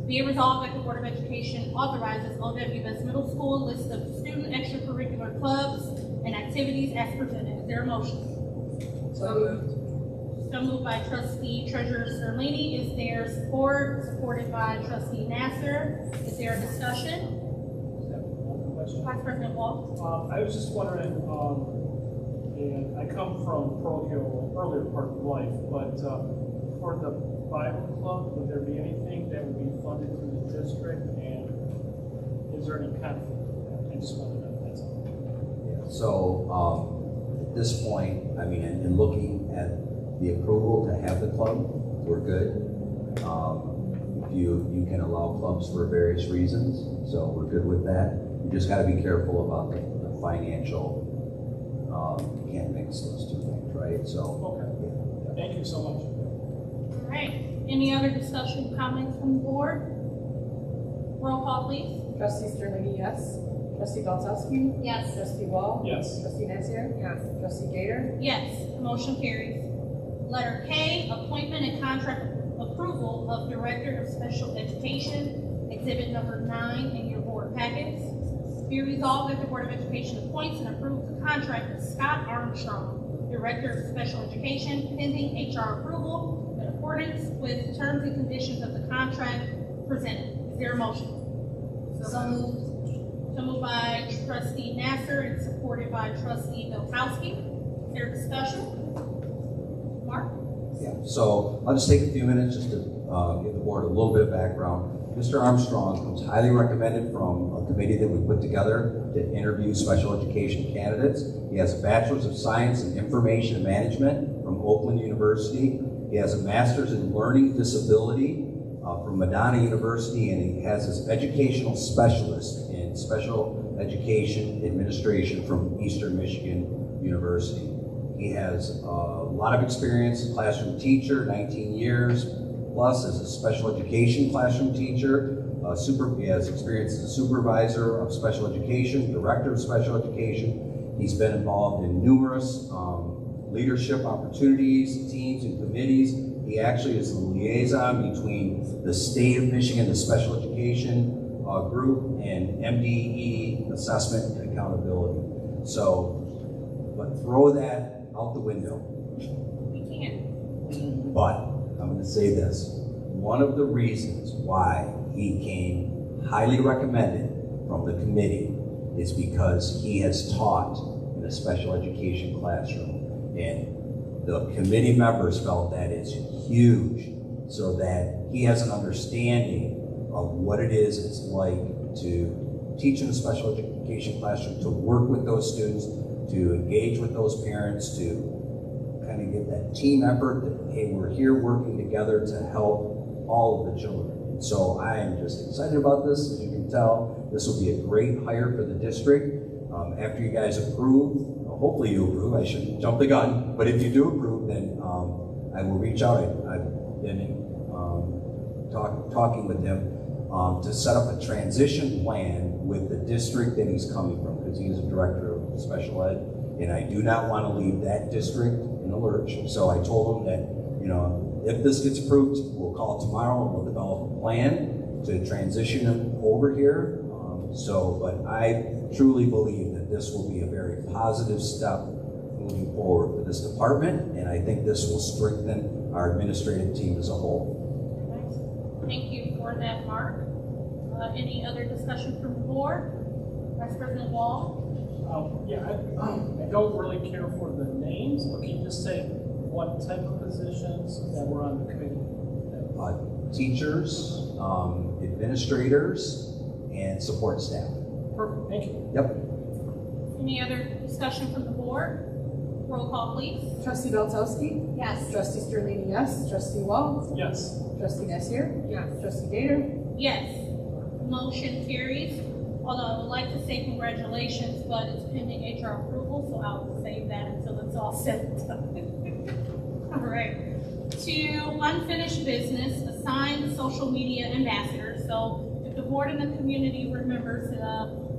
Be it resolved that the Board of Education authorizes OW Best Middle School list of student extracurricular clubs and activities as presented. Is there a motion? So moved. So moved by Trustee Treasurer Sterlini. Is there support? Supported by Trustee Nasser. Is there a discussion? question. Vice President Wall? I was just wondering, and I come from parochial earlier part of life, but for the Bible club, would there be anything that would be funded through the district, and is there any conflict with that? I just wanted to know, that's all. So at this point, I mean, in looking at the approval to have the club, we're good. You can allow clubs for various reasons, so we're good with that. You just got to be careful about the financial. You can't mix those two things, right? So. Okay. Yeah. Thank you so much. All right. Any other discussion, comments from the board? Roll call, please. Trustee Sterling, yes. Trustee Baltowski? Yes. Trustee Wall? Yes. Trustee Nazier? Yes. Trustee Gator? Yes, motion carries. Letter K, appointment and contract approval of Director of Special Education, Exhibit number 9 in your board packets. Be resolved that the Board of Education appoints and approves the contract with Scott Armstrong, Director of Special Education, pending HR approval in accordance with the terms and conditions of the contract presented. Is there a motion? So moved. So moved by Trustee Nasser and supported by Trustee Milkowski. Is there discussion? Mark? Yeah, so I'll just take a few minutes just to give the board a little bit of background. Mr. Armstrong was highly recommended from a committee that we put together to interview special education candidates. He has a Bachelor's of Science in Information Management from Oakland University. He has a Master's in Learning Disability from Madonna University, and he has his Educational Specialist in Special Education Administration from Eastern Michigan University. He has a lot of experience, classroom teacher, 19 years plus as a special education classroom teacher. He has experience as a supervisor of special education, director of special education. He's been involved in numerous leadership opportunities, teams, and committees. He actually is the liaison between the state of Michigan, the special education group, and MDE assessment and accountability. So, but throw that out the window. We can. But I'm going to say this. One of the reasons why he came highly recommended from the committee is because he has taught in a special education classroom. And the committee members felt that it's huge, so that he has an understanding of what it is it's like to teach in a special education classroom, to work with those students, to engage with those parents, to kind of get that team effort that, hey, we're here working together to help all of the children. And so I am just excited about this. As you can tell, this will be a great hire for the district. After you guys approve, hopefully you approve, I shouldn't jump the gun, but if you do approve, then I will reach out. I've been talking with him to set up a transition plan with the district that he's coming from, because he is a director of special ed, and I do not want to leave that district in the lurch. So I told him that, you know, if this gets approved, we'll call tomorrow and we'll develop a plan to transition him over here. But I truly believe that this will be a very positive step moving forward for this department, and I think this will strengthen our administrative team as a whole. Thank you for that, Mark. Any other discussion from the board? Vice President Wall? I don't really care for the names, but can you just say what type of positions that were on the committee? Teachers, administrators, and support staff. Perfect, thank you. Yep. Any other discussion from the board? Roll call, please. Trustee Baltowski? Yes. Trustee Sterling, yes. Trustee Wall? Yes. Trustee Nazier? Yes. Trustee Gator? Yes. Motion carries. Although I would like to say congratulations, but it's pending HR approval, so I'll save that until it's all said and done. All right. To unfinished business, assign social media ambassadors. So if the board and the community remembers,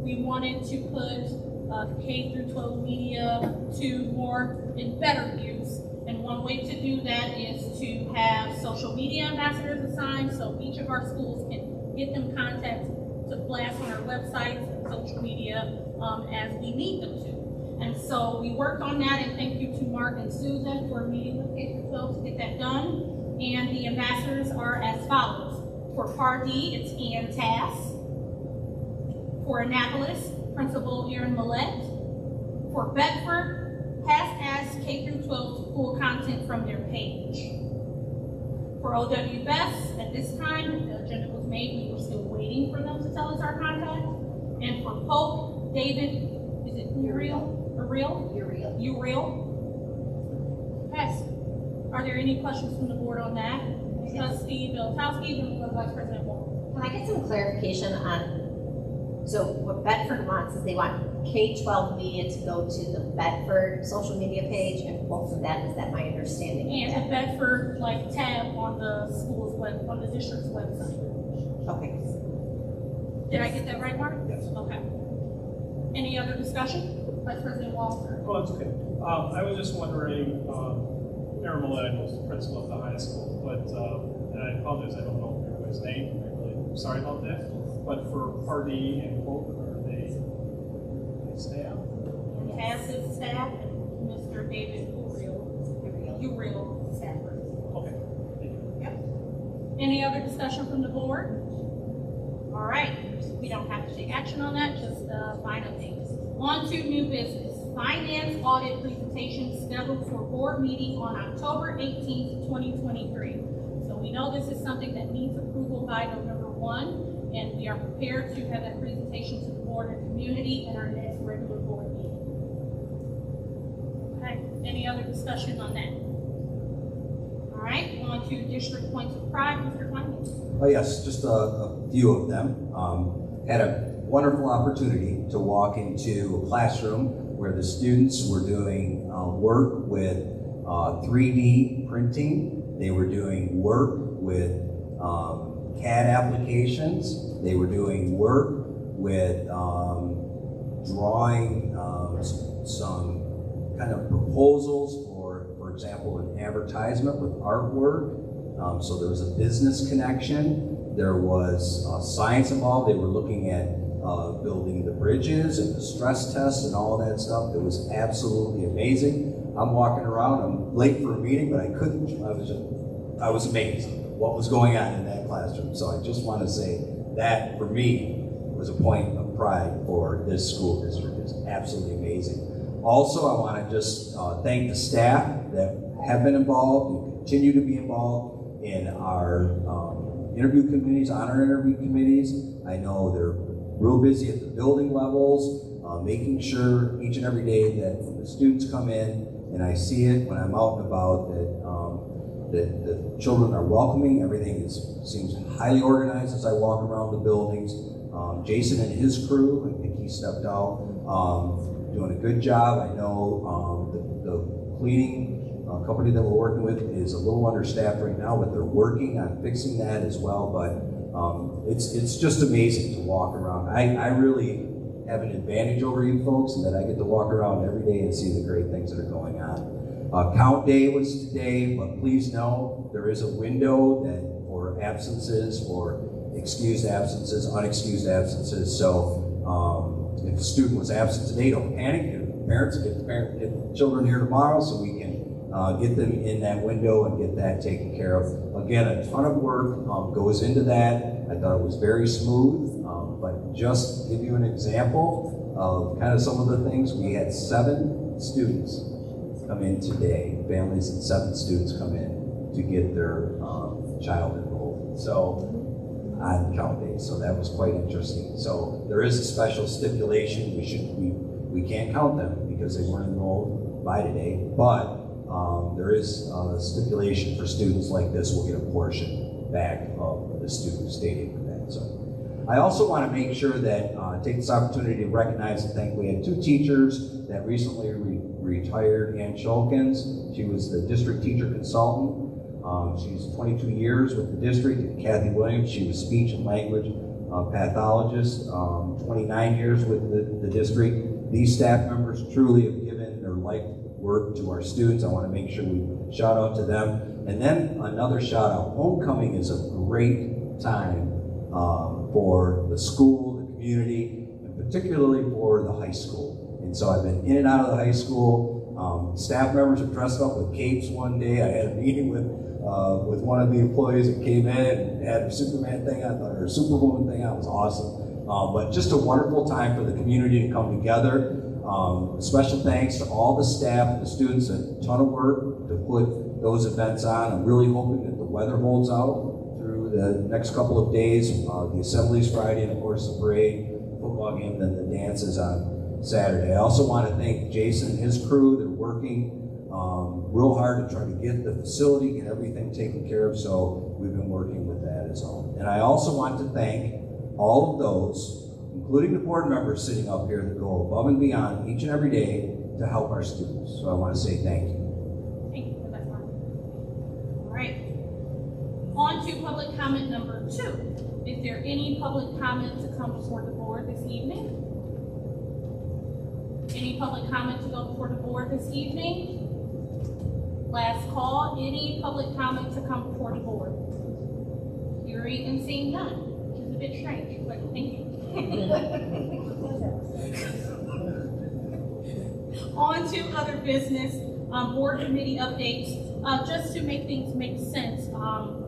we wanted to put K through 12 media to more in better use. And one way to do that is to have social media ambassadors assigned, so each of our schools can get them contact to blast on our websites and social media as we need them to. And so we worked on that, and thank you to Mark and Susan for meeting with K through 12 to get that done. And the ambassadors are as follows. For Pardee, it's Ann Tass. For Annapolis, Principal Erin Millette. For Bedford, has asked K through 12 to pull content from their page. For OW Best, at this time, the agenda was made, we were still waiting for them to tell us our contact. And for Pope, David, is it Uriel? Uriel. Yes. Are there any questions from the board on that? Trustee Bilotowski, then Vice President Wall. Can I get some clarification on, so what Bedford wants is they want K-12 media to go to the Bedford social media page and pull from that, is that my understanding? And the Bedford tab on the school's on the district's website. Okay. Did I get that right, Mark? Yes. Okay. Any other discussion? Vice President Walter. Oh, that's okay. I was just wondering, Erin Millette was the principal of the high school, but, and I apologize, I don't know everybody's name, I'm really sorry about that. But for Pardee and Pope, are they staff? And passive staff and Mr. David Uriel staffer. Okay, thank you. Yep. Any other discussion from the board? All right, we don't have to take action on that, just final things. On to new business. Finance audit presentation scheduled for board meeting on October 18th, 2023. So we know this is something that needs approval by November 1, and we are prepared to have that presentation to the board and community at our next regular board meeting. Okay, any other discussion on that? All right, on to district points of pride, Mr. Clemens. Oh yes, just a few of them. Had a wonderful opportunity to walk into a classroom where the students were doing work with 3D printing. They were doing work with CAD applications. They were doing work with drawing some kind of proposals for example, an advertisement with artwork. So there was a business connection. There was science involved. They were looking at building the bridges and the stress tests and all that stuff. It was absolutely amazing. I'm walking around, I'm late for a meeting, but I was amazed what was going on in that classroom. So I just want to say that for me was a point of pride for this school district. It's absolutely amazing. Also, I want to just thank the staff that have been involved and continue to be involved in our interview committees, honor interview committees. I know they're real busy at the building levels, making sure each and every day that the students come in, and I see it when I'm out and about, that the children are welcoming. Everything seems highly organized as I walk around the buildings. Jason and his crew, I think he stepped out, doing a good job. I know the cleaning company that we're working with is a little understaffed right now, but they're working on fixing that as well. But it's just amazing to walk around. I really have an advantage over you folks in that I get to walk around every day and see the great things that are going on. Count day was today, but please know there is a window that for absences, for excused absences, unexcused absences. So if a student was absent today, don't panic. Parents, get the children here tomorrow so we can get them in that window and get that taken care of. Again, a ton of work goes into that. I thought it was very smooth, but just to give you an example of kind of some of the things, we had 7 students come in today, families and 7 students come in to get their child enrolled. So on count day, so that was quite interesting. So there is a special stipulation. We can't count them because they weren't enrolled by today, but there is a stipulation for students like this will get a portion back of the student who stayed in for that. So I also want to make sure that take this opportunity to recognize and thank. We had 2 teachers that recently retired. Ann Shulkins, she was the district teacher consultant. She's 22 years with the district. And Kathy Williams, she was speech and language pathologist, 29 years with the district. These staff members truly have given their life work to our students. I want to make sure we shout out to them. And then another shout out. Homecoming is a great time for the school, the community, and particularly for the high school. And so I've been in and out of the high school. Staff members are dressed up with capes one day. I had a meeting with one of the employees that came in and had a Superman thing on, or a Superwoman thing on. It was awesome. But just a wonderful time for the community to come together. Special thanks to all the staff, the students, a ton of work to put those events on. I'm really hoping that the weather holds out through the next couple of days. The assemblies Friday, and of course the parade, football game, then the dances on Saturday. I also want to thank Jason and his crew. They're working real hard to try to get the facility, get everything taken care of, so we've been working with that as well. And I also want to thank all of those, including the board members sitting up here, that go above and beyond each and every day to help our students. So I want to say thank you. Thank you for that, Mark. All right. On to public comment number 2. Is there any public comment to come before the board this evening? Any public comment to go before the board this evening? Last call. Any public comment to come before the board? Hearing and seeing none, which is a bit strange, but thank you. On to other business, board committee updates. Just to make things make sense,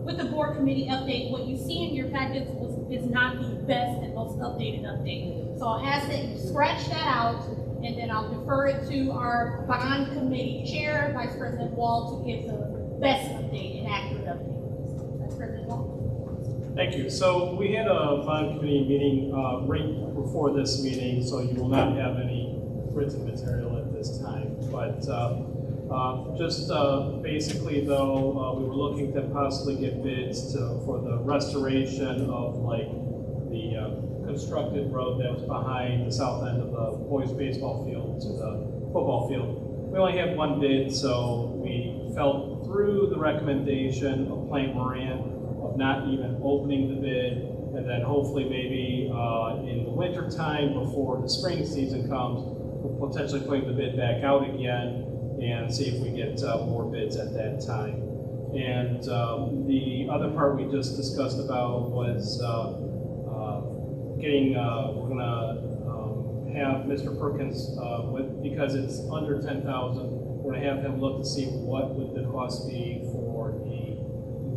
with the board committee update, what you see in your packets is not the best and most updated update. So I'll ask that you scratch that out, and then I'll defer it to our bond committee chair, Vice President Wall, to give the best update and accurate update. Vice President Wall. Thank you. So we had a bond committee meeting right before this meeting, so you will not have any written material at this time. But just basically, though, we were looking to possibly get bids for the restoration of like the constructed road that was behind the south end of the boys baseball field to the football field. We only had one bid, so we felt through the recommendation of Plain Moran of not even opening the bid, and then hopefully maybe in the winter time before the spring season comes, we'll potentially putting the bid back out again and see if we get more bids at that time. And the other part we just discussed about was we're gonna have Mr. Perkins, because it's under 10,000, we're gonna have him look to see what would the cost be for the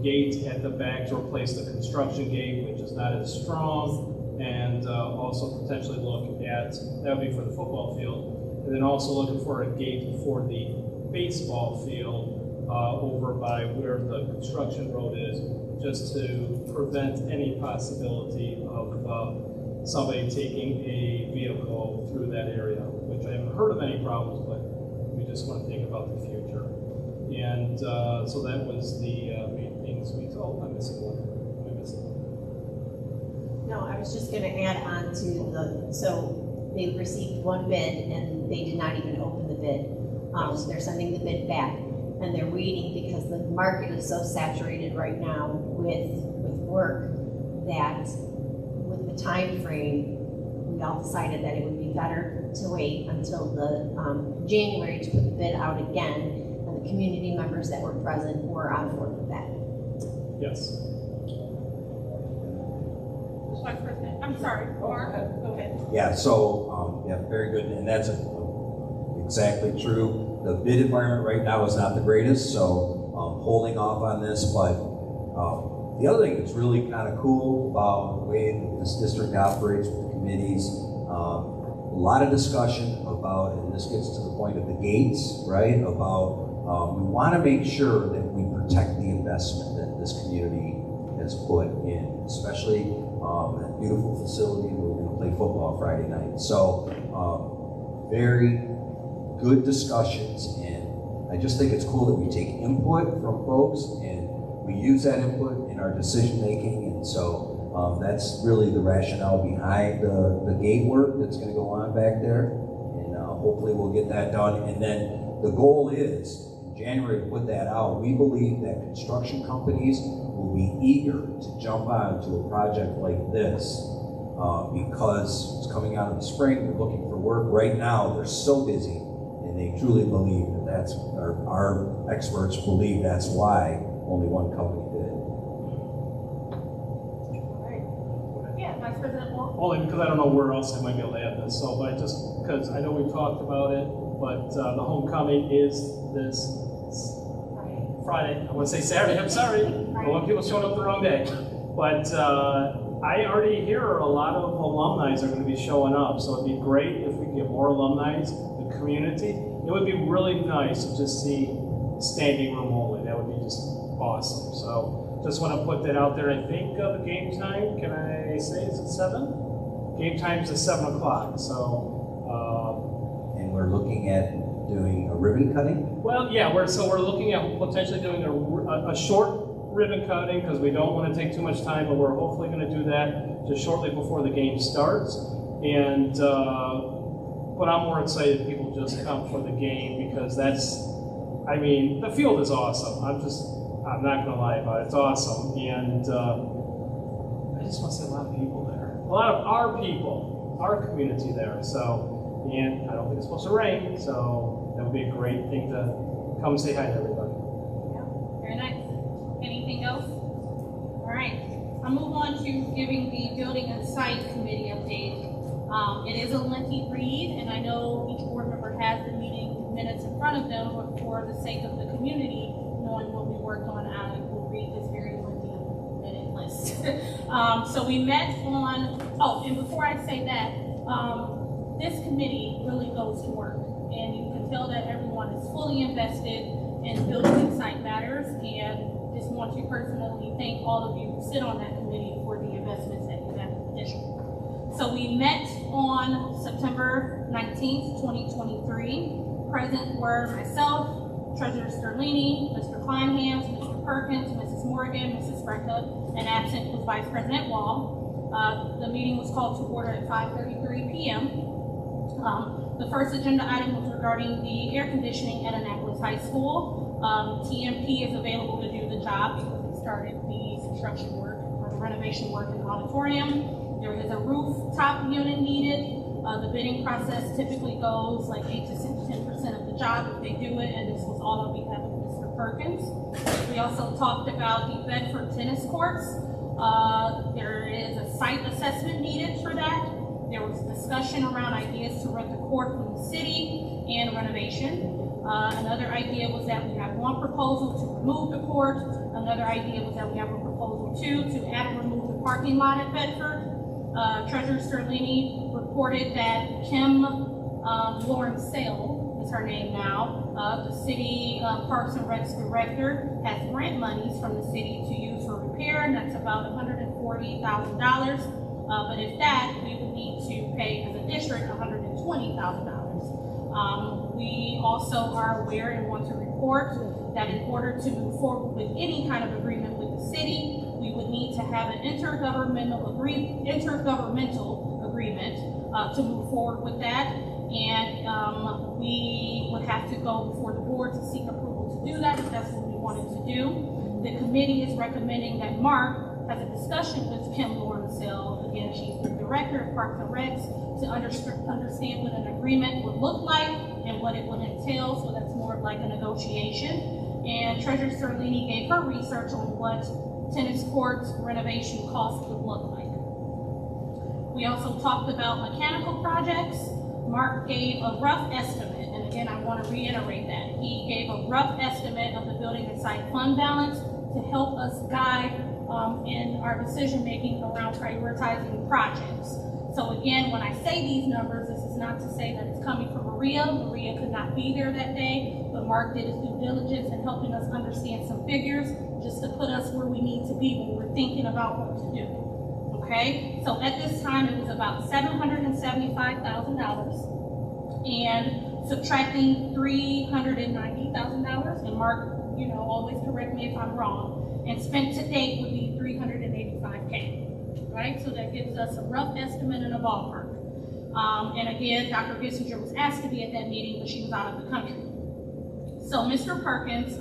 gate at the back to replace the construction gate, which is not as strong, and also potentially look at, that would be for the football field, and then also looking for a gate for the baseball field over by where the construction road is, just to prevent any possibility of somebody taking a vehicle through that area, which I haven't heard of any problems, but we just want to think about the future. And so that was the main things we told. I'm missing one. Am I missing one? No, I was just going to add on to so they received one bid and they did not even open the bid. So they're sending the bid back and they're waiting because the market is so saturated right now with work that with the time frame, we all decided that it would be better to wait until the January to put the bid out again, and the community members that were present were on board with that. Yes. Vice President, I'm sorry, Mark, go ahead. Yeah, so, yeah, very good, and that's exactly true. The bid environment right now is not the greatest, so holding off on this, but the other thing that's really kind of cool about the way that this district operates with the committees, a lot of discussion about, and this gets to the point of the gates, right, about we want to make sure that we protect the investment that this community has put in, especially that beautiful facility where we're going to play football Friday night. So very good discussions, and I just think it's cool that we take input from folks and we use that input in our decision making, and so that's really the rationale behind the gate work that's going to go on back there, and hopefully we'll get that done. And then the goal is in January to put that out. We believe that construction companies will be eager to jump on to a project like this because it's coming out of the spring. They're looking for work right now. They're so busy, and they truly believe that that's our experts believe that's why only one company did. Yeah, Vice President Wall. Only because I don't know where else I might be able to add this. So, but just because I know we talked about it, but the homecoming is this Friday. I want to say Saturday. I'm sorry. I don't want people showing up the wrong day. But I already hear a lot of alumni are going to be showing up, so it'd be great if we could get more alumni, the community. It would be really nice to just see standing room only. That would be just awesome. So just want to put that out there. I think the game time, can I say, is it 7? Game time's at 7 o'clock. So. And we're looking at doing a ribbon cutting? Well, yeah, we're looking at potentially doing a short ribbon cutting because we don't want to take too much time, but we're hopefully going to do that just shortly before the game starts. And but I'm more excited people just come for the game because that's, I mean, the field is awesome. I'm not going to lie about it. It's awesome, and I just want to see a lot of people there, a lot of our people, our community there. So. And I don't think it's supposed to rain, so that would be a great thing to come say hi to everybody. Yeah, very nice. Anything else? All right. I'll move on to giving the Building and Site Committee update. It is a lengthy read, and I know each board member has the meeting minutes in front of them, but for the sake of the community, knowing what we worked on, I will read this very lengthy minute list. So we met on, and before I say that, this committee really goes to work, and you can tell that everyone is fully invested in building and site matters, and just want to personally thank all of you who sit on that committee for the investments that you have in the district. So we met on September 19th, 2023. Present were myself, Treasurer Sterlini, Mr. Kleinhans, Mr. Perkins, Mrs. Morgan, Mrs. Brecka, and absent was Vice President Wall. The meeting was called to order at 5:33 p.m. The first agenda item was regarding the air conditioning at Annapolis High School. TMP is available to do the job because it started the construction work or the renovation work in the auditorium. There is a rooftop unit needed. The bidding process typically goes like 8 to 10% of the job if they do it, and this was all on behalf of Mr. Perkins. We also talked about the Bedford tennis courts. There is a site assessment needed for that. There was discussion around ideas to rent the court from the city and renovation. Another idea was that we have one proposal to remove the court. Another idea was that we have a proposal to add and remove the parking lot at Bedford. Treasurer Sterlini reported that Kim Lauren Sale is her name now. The city Parks and Recs director has grant monies from the city to use for repair, and that's about $140,000. But if that, we would need to pay as a district $120,000. We also are aware and want to report that in order to move forward with any kind of agreement with the city, we would need to have an intergovernmental agreement to move forward with that. And we would have to go before the board to seek approval to do that if that's what we wanted to do. The committee is recommending that Mark has a discussion with Kim Lawrencell. Again, she's the director of Parks and Recs, to understand what an agreement would look like and what it would entail. So that's more of like a negotiation. And Treasurer Sterlini gave her research on what tennis courts renovation costs would look like. We also talked about mechanical projects. Mark gave a rough estimate, and again, I want to reiterate that. He gave a rough estimate of the building and site fund balance to help us guide in our decision-making around prioritizing projects. So again, when I say these numbers, this is not to say that it's coming from Maria. Maria could not be there that day, but Mark did his due diligence in helping us understand some figures just to put us where we need to be when we're thinking about what to do. Okay, so at this time it was about $775,000, and subtracting $390,000, and Mark, you know, always correct me if I'm wrong, and spent to date would be $385K. Right, so that gives us a rough estimate and a ballpark. And again, Dr. Gissinger was asked to be at that meeting, but she was out of the country. So Mr. Perkins,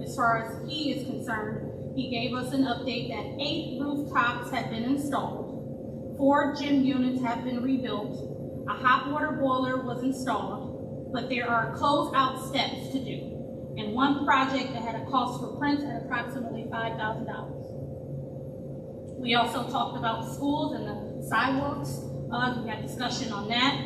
as far as he is concerned, he gave us an update that 8 rooftops have been installed, 4 gym units have been rebuilt, a hot water boiler was installed, but there are close-out steps to do, and one project that had a cost for Prince at approximately $5,000. We also talked about schools and the sidewalks. We had discussion on that.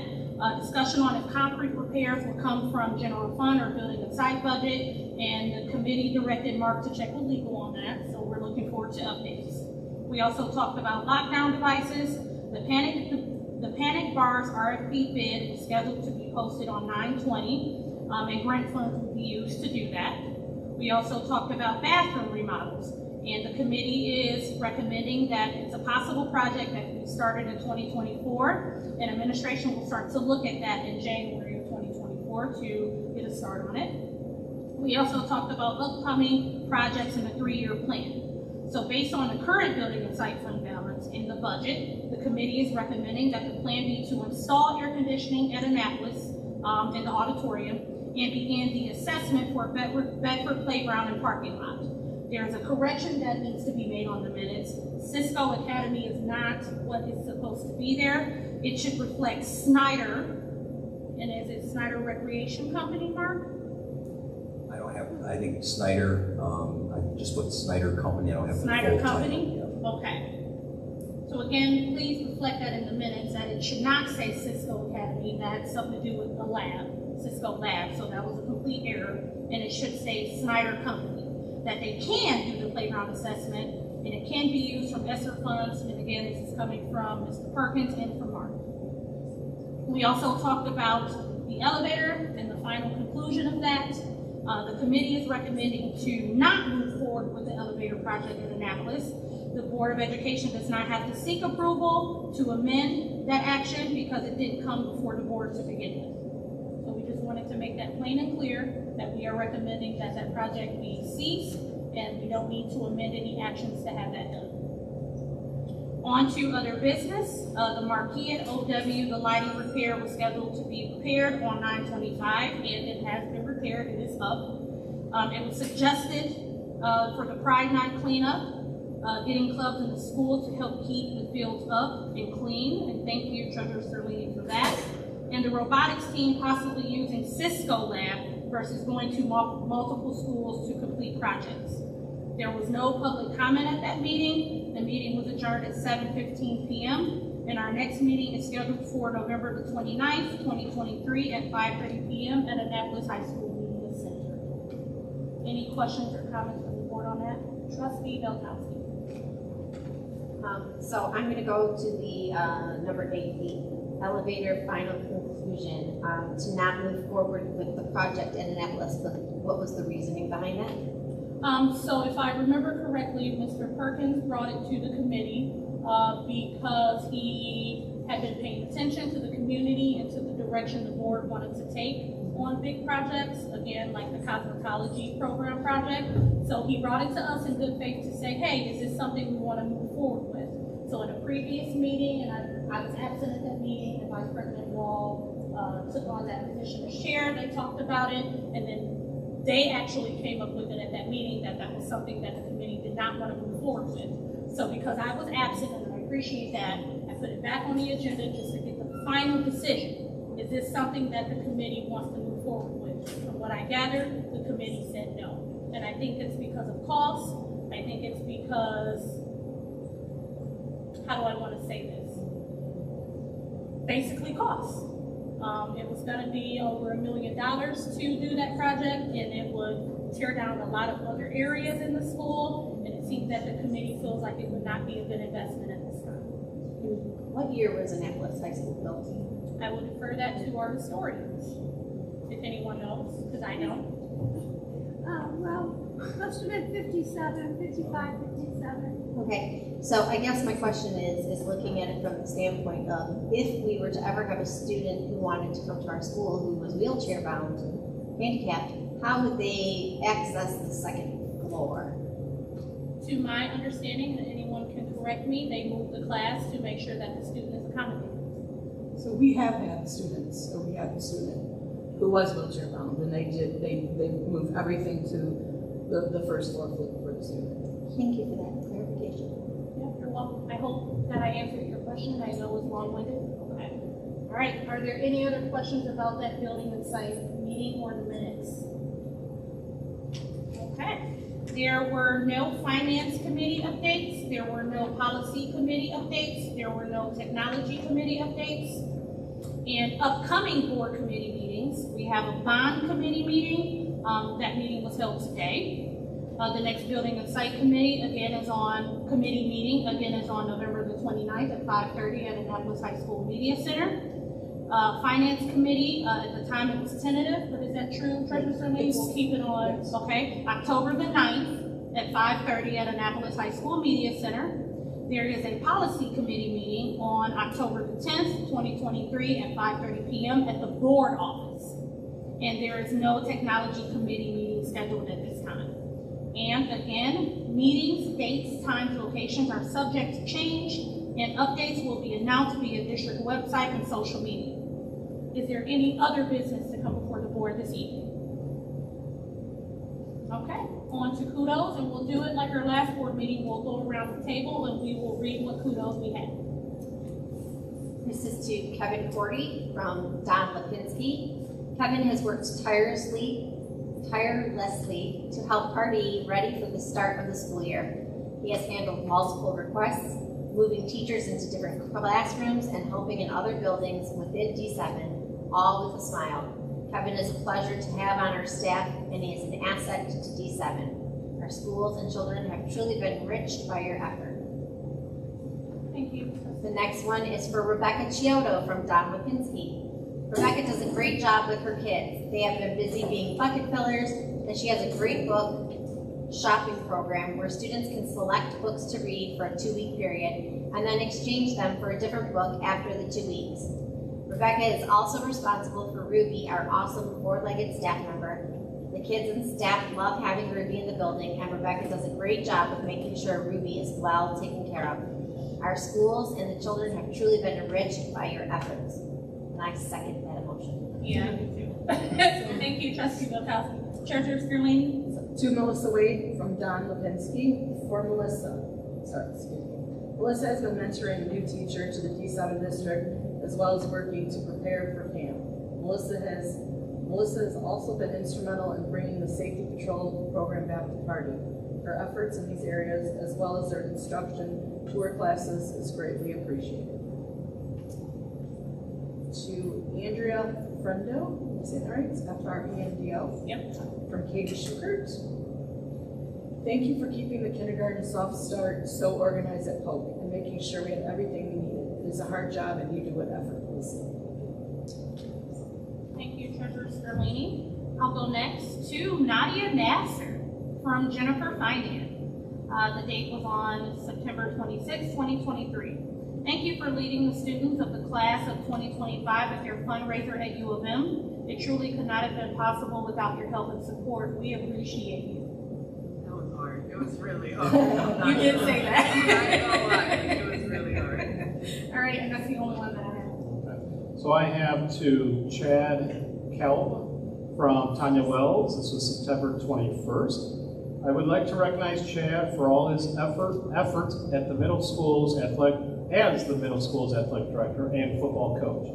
Discussion on if concrete repairs would come from general fund or building and site budget, and the committee directed Mark to check with legal on that, so we're looking forward to updates. We also talked about lockdown devices. The Panic Bars RFP bid is scheduled to be posted on 9/20, and grant funds will be used to do that. We also talked about bathroom remodels, and the committee is recommending that it's a possible project that can be started in 2024, and administration will start to look at that in January of 2024 to get a start on it. We also talked about upcoming projects in the 3-year plan. So based on the current building and site fund balance in the budget, the committee is recommending that the plan be to install air conditioning at Annapolis in the auditorium and begin the assessment for Bedford Playground and Parking Lot. There's a correction that needs to be made on the minutes. Cisco Academy is not what is supposed to be there. It should reflect Snyder, and is it Snyder Recreation Company, Mark? I think Snyder, I just put Snyder Company, I don't have the Snyder full Company? title. Okay. So again, please reflect that in the minutes, that it should not say Cisco Academy. That had something to do with the lab, Cisco Lab, so that was a complete error. And it should say Snyder Company, that they can do the playground assessment, and it can be used from ESSER funds. And again, this is coming from Mr. Perkins and from Mark. We also talked about the elevator and the final conclusion of that. The committee is recommending to not move forward with the elevator project in Annapolis. The Board of Education does not have to seek approval to amend that action because it didn't come before the board to begin with. So we just wanted to make that plain and clear that we are recommending that that project be ceased, and we don't need to amend any actions to have that done. On to other business. The marquee at OW, the lighting repair was scheduled to be repaired on 9/25, and it has been repaired. It is up. It was suggested for the Pride Night cleanup, getting clubs in the school to help keep the fields up and clean. And thank you, Treasurer Sterling, for that. And the robotics team possibly using Cisco Lab versus going to multiple schools to complete projects. There was no public comment at that meeting. The meeting was adjourned at 7:15 p.m. And our next meeting is scheduled for November the 29th, 2023 at 5:30 p.m. at Annapolis High School Media Center. Any questions or comments from the board on that? Trustee Belkowski. So I'm going to go to the number 8, the elevator final conclusion, to not move forward with the project in Annapolis. But what was the reasoning behind that? So if I remember correctly, Mr. Perkins brought it to the committee because he had been paying attention to the community and to the direction the board wanted to take on big projects, again, like the cosmetology program project. So he brought it to us in good faith to say, hey, is this something we want to move forward with? So in a previous meeting, and I was absent at that meeting, and Vice President Wall took on that position as chair, they talked about it, and then they actually came up with it at that meeting that that was something that the committee did not want to move forward with. So because I was absent, and I appreciate that, I put it back on the agenda just to get the final decision. Is this something that the committee wants to move forward with? From what I gathered, the committee said no. And I think it's because of cost. I think it's because, how do I want to say this? Basically cost. It was going to be over $1 million to do that project, and it would tear down a lot of other areas in the school, and it seems that the committee feels like it would not be a good investment at this time. What year was Annapolis High School built? I would defer that to our historians, if anyone knows, because I don't. Well, must have been 57, 55, 57. Okay, so I guess my question is looking at it from the standpoint of if we were to ever have a student who wanted to come to our school who was wheelchair bound, handicapped, how would they access the second floor? To my understanding, and anyone can correct me, they moved the class to make sure that the student is accommodated. So we have had students, or we had a student who was wheelchair bound, and they moved everything to the first floor for the student. Thank you for that clarification. Yeah, you're welcome. I hope that I answered your question. I know it's long-winded. Okay. All right, are there any other questions about that building and site meeting or the minutes? Okay. There were no finance committee updates. There were no policy committee updates. There were no technology committee updates. And upcoming board committee meetings, we have a bond committee meeting. That meeting was held today. The next building and site committee, again, is on, committee meeting, again, is on November the 29th at 5:30 at Annapolis High School Media Center. Finance committee, at the time it was tentative, but is that true, Treasurer Sterling? We'll keep it on, okay, October the 9th at 5:30 at Annapolis High School Media Center. There is a policy committee meeting on October the 10th, 2023 at 5:30 p.m. at the board office. And there is no technology committee meeting scheduled at this time. And again, meetings, dates, times, locations are subject to change, and updates will be announced via district website and social media. Is there any other business to come before the board this evening? Okay, on to kudos, and we'll do it like our last board meeting. We'll go around the table and we will read what kudos we have. This is to Kevin Cordy from Don Lipinski. Kevin has worked tirelessly to help Pardee ready for the start of the school year. He has handled multiple requests, moving teachers into different classrooms and helping in other buildings within D7, all with a smile. Kevin is a pleasure to have on our staff, and he is an asset to D7. Our schools and children have truly been enriched by your effort. Thank you. The next one is for Rebecca Chiodo from Don Lipinski. Rebecca does a great job with her kids. They have been busy being bucket fillers, and she has a great book shopping program where students can select books to read for a 2-week period and then exchange them for a different book after the 2 weeks. Rebecca is also responsible for Ruby, our awesome 4-legged staff member. The kids and staff love having Ruby in the building, and Rebecca does a great job of making sure Ruby is well taken care of. Our schools and the children have truly been enriched by your efforts. And I second that motion. Yeah, me too. Thank you, Trustee Bilkowski. Treasurer Sterling. To Melissa Wade from Don Lipinski. For Melissa, Melissa has been mentoring a new teacher to the D7 district, as well as working to prepare for camp. Melissa has also been instrumental in bringing the Safety Patrol program back to Pardee. Her efforts in these areas, as well as their instruction to her classes, is greatly appreciated. To Andrea Frendo, is that right? It's Frendo. Yep. From Katie Schukert. Thank you for keeping the kindergarten soft start so organized at Pope and making sure we have everything we needed. It is a hard job and you do it effortlessly. Thank you, Treasurer Sterling. I'll go next to Nadia Nasser from Jennifer Finance. The date was on September 26, 2023. Thank you for leading the students of the class of 2025 at your fundraiser at U of M. It truly could not have been possible without your help and support. We appreciate you. That was hard. It was really hard. You did say that. I'm not gonna lie. It was really hard. All right, and that's the only one that I have. So I have to Chad Kelp from Tanya Wells. This was September 21st. I would like to recognize Chad for all his effort at the middle school's as the middle school's athletic director and football coach.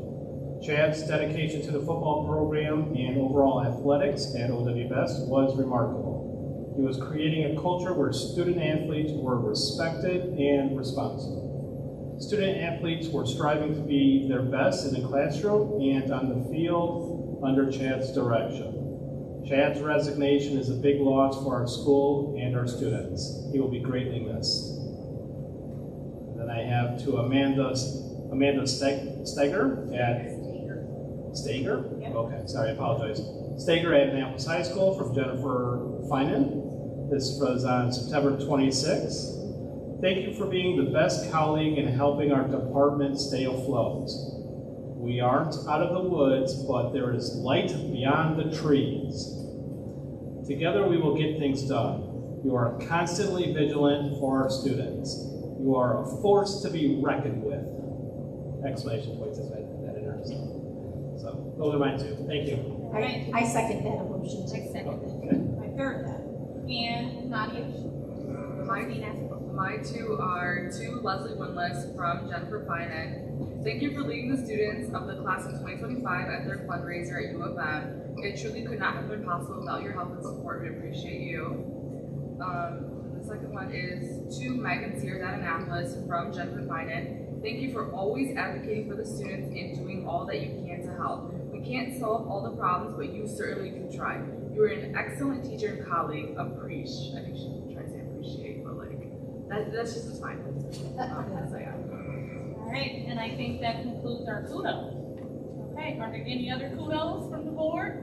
Chad's dedication to the football program and overall athletics at OW Best was remarkable. He was creating a culture where student athletes were respected and responsible. Student athletes were striving to be their best in the classroom and on the field under Chad's direction. Chad's resignation is a big loss for our school and our students. He will be greatly missed. Then I have to Amanda Steger at Stager? Yep. Okay, sorry, I apologize. Stager at Annapolis High School from Jennifer Finan. This was on September 26th. Thank you for being the best colleague in helping our department stay afloat. We aren't out of the woods, but there is light beyond the trees. Together we will get things done. You are constantly vigilant for our students. You are a force to be reckoned with. Exclamation points as I put that in there. So those are mine too. Thank you. I second that motion. I second Okay. that. I third that. And Nadia. My two are to Leslie Winless from Jennifer Finan. Thank you for leading the students of the class of 2025 at their fundraiser at U of M. It truly could not have been possible without your help and support. We appreciate you. The second one is to Megan Sears at Annapolis from Jennifer Finan. Thank you for always advocating for the students and doing all that you can to help. We can't solve all the problems, but you certainly can try. You were an excellent teacher and colleague. Appreciate. I think she tried to say appreciate, but like that's just as fine. So yeah. All right, and I think that concludes our kudos. Okay, are there any other kudos from the board?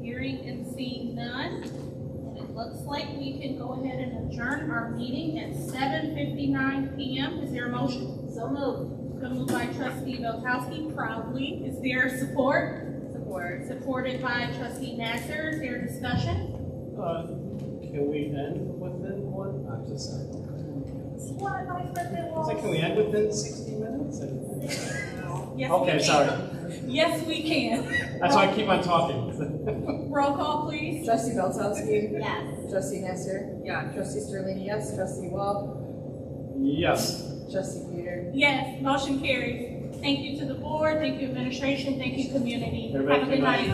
Hearing and seeing none. And it looks like we can go ahead and adjourn our meeting at 7:59 p.m. Is there a motion? So moved. So moved by trustee Belkowski proudly. Is there support? Support. Supported by trustee Nasser. Is there discussion? Can we end within one? I'm just saying. What, Vice President Walls? So can we end within 60 minutes? Yes, Okay, we can. sorry. Yes, we can. That's why I keep on talking. Roll call, please. Trustee Belzowski? Yes. Trustee Nasser? Yeah. Trustee Sterling, yes. Trustee Wall? Yes. Trustee Peter? Yes, motion carries. Thank you to the board, thank you administration, thank you community. Everybody Have a good night.